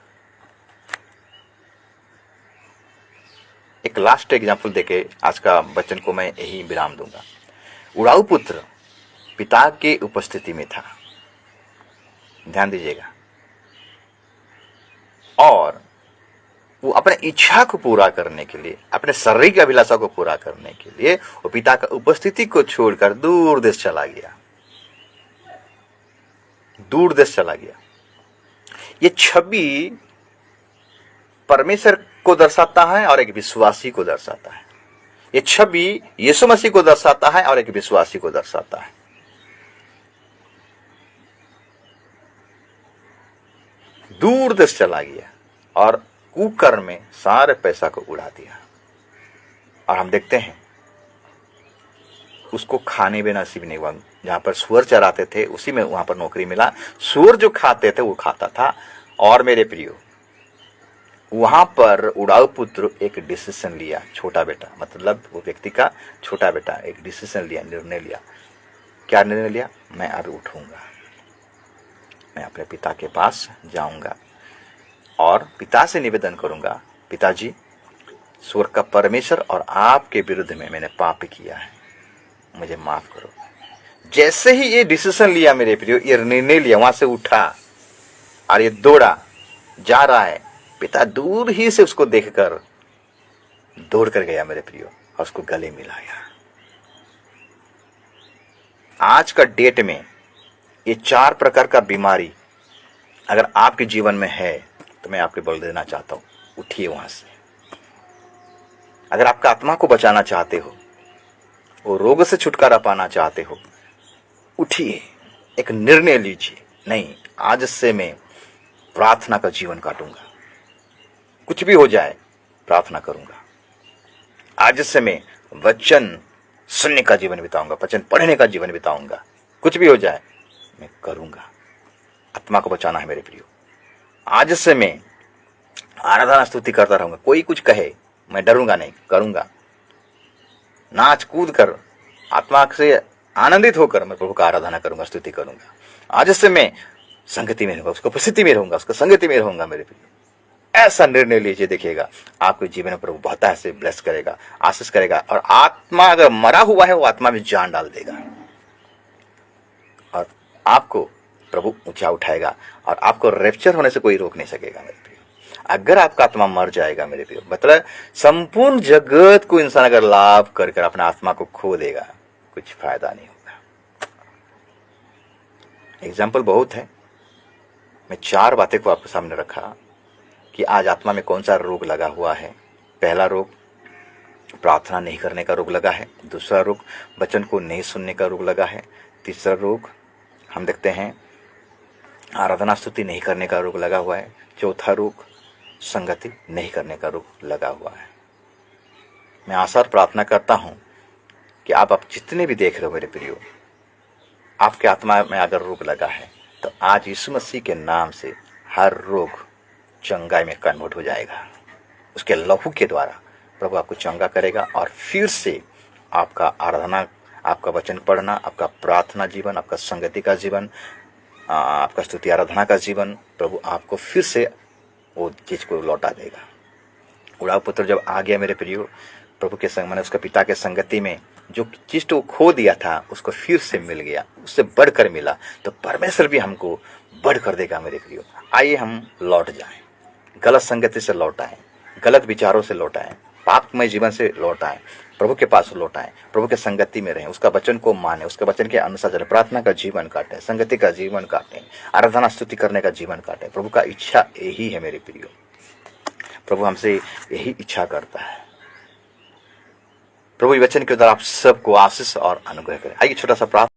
एक लास्ट एग्जाम्पल देके आज का वचन को मैं यही विराम दूंगा। उड़ाऊ पुत्र पिता की उपस्थिति में था, ध्यान दीजिएगा, और वो अपने इच्छा को पूरा करने के लिए, अपने शारीरिक अभिलाषा को पूरा करने के लिए वो पिता का उपस्थिति को छोड़कर दूर देश चला गया, दूर देश चला गया। ये छवि परमेश्वर को दर्शाता है और एक विश्वासी को दर्शाता है। ये छवि यीशु मसीह को दर्शाता है और एक विश्वासी को दर्शाता है। दूर देश चला गया और कुकर्म में सारे पैसा को उड़ा दिया। और हम देखते हैं उसको खाने भी नसीब नहीं हुआ। जहां पर सुअर चराते थे उसी में वहां पर नौकरी मिला, सुअर जो खाते थे वो खाता था। और मेरे प्रियो, वहां पर उड़ाऊ पुत्र एक डिसीजन लिया, छोटा बेटा मतलब वो व्यक्ति का छोटा बेटा एक डिसीजन लिया, निर्णय लिया। क्या निर्णय लिया? मैं अब उठूंगा, मैं अपने पिता के पास जाऊंगा और पिता से निवेदन करूंगा, पिताजी, स्वर्ग का परमेश्वर और आपके विरुद्ध में मैंने पाप किया है, मुझे माफ करो। जैसे ही ये डिसीजन लिया मेरे प्रियो, ये निर्णय लिया, वहां से उठा और ये दौड़ा जा रहा है। पिता दूर ही से उसको देखकर दौड़ कर गया मेरे प्रियो और उसको गले मिलाया। आज का डेट में ये 4 प्रकार का बीमारी अगर आपके जीवन में है तो मैं आपको बोल देना चाहता हूं, उठिए वहां से। अगर आपका आत्मा को बचाना चाहते हो, वो रोग से छुटकारा पाना चाहते हो, उठिए, एक निर्णय लीजिए, नहीं आज से मैं प्रार्थना का जीवन काटूंगा, कुछ भी हो जाए प्रार्थना करूंगा। आज से मैं वचन सुनने का जीवन बिताऊंगा, वचन पढ़ने का जीवन बिताऊंगा, कुछ भी हो जाए मैं करूंगा। आत्मा को बचाना है मेरे प्रियो। आज से मैं आराधना स्तुति करता रहूंगा, कोई कुछ कहे मैं डरूंगा नहीं, करूंगा। नाच कूद कर आत्मा से आनंदित होकर मैं प्रभु का आराधना करूंगा, स्तुति करूंगा। आज से मैं संगति में रहूंगा, उसको उपस्थिति में रहूंगा, उसको संगति में रहूंगा मेरे प्रियो। ऐसा निर्णय लीजिए, देखिएगा आपके जीवन में प्रभु बहुत ऐसे ब्लेस करेगा, आशीष करेगा। और आत्मा अगर मरा हुआ है वो आत्मा में जान डाल देगा और आपको प्रभु ऊंचा उठाएगा और आपको रैप्चर होने से कोई रोक नहीं सकेगा मेरे प्रियो। अगर आपका आत्मा मर जाएगा मेरे प्रियो, मतलब संपूर्ण जगत को इंसान अगर लाभ कर अपना आत्मा को खो देगा, कुछ फायदा नहीं होगा। एग्जाम्पल बहुत है, मैं 4 बातें को आपके सामने रखा कि आज आत्मा में कौन सा रोग लगा हुआ है। पहला रोग प्रार्थना नहीं करने का रोग लगा है, दूसरा रोग वचन को नहीं सुनने का रोग लगा है, तीसरा रोग हम देखते हैं आराधना स्तुति नहीं करने का रोग लगा हुआ है, चौथा रोग संगति नहीं करने का रोग लगा हुआ है। मैं आशा और प्रार्थना करता हूं कि आप जितने भी देख रहे हो मेरे प्रियो, आपके आत्मा में अगर रोग लगा है तो आज यीशु मसीह के नाम से हर रोग चंगाई में कन्वर्ट हो जाएगा। उसके लहू के द्वारा प्रभु आपको चंगा करेगा और फिर से आपका आराधना, आपका वचन पढ़ना, आपका प्रार्थना जीवन, आपका संगति का जीवन, आपका स्तुति आराधना का जीवन, प्रभु आपको फिर से वो चीज को लौटा देगा। उड़ाऊ पुत्र जब आ गया मेरे प्रियो, प्रभु के संग मैंने उसके पिता के संगति में जो चीज तो खो दिया था उसको फिर से मिल गया, उससे बढ़कर मिला, तो परमेश्वर भी हमको बढ़कर देगा मेरे प्रियो। आइए हम लौट जाएं, गलत संगति से लौट आए, गलत विचारों से लौट आए, पापमय जीवन से लौट आए, प्रभु के पास लौट आए, प्रभु के संगति में रहें, उसका वचन को माने, उसके वचन के अनुसार चले, प्रार्थना का जीवन काटें, संगति का जीवन काटें, आराधना स्तुति करने का जीवन काटें। प्रभु का इच्छा यही है मेरे प्रियो, प्रभु हमसे यही इच्छा करता है। प्रभु वचन के द्वारा आप सबको आशीष और अनुग्रह करें। आइए छोटा सा प्रार्थना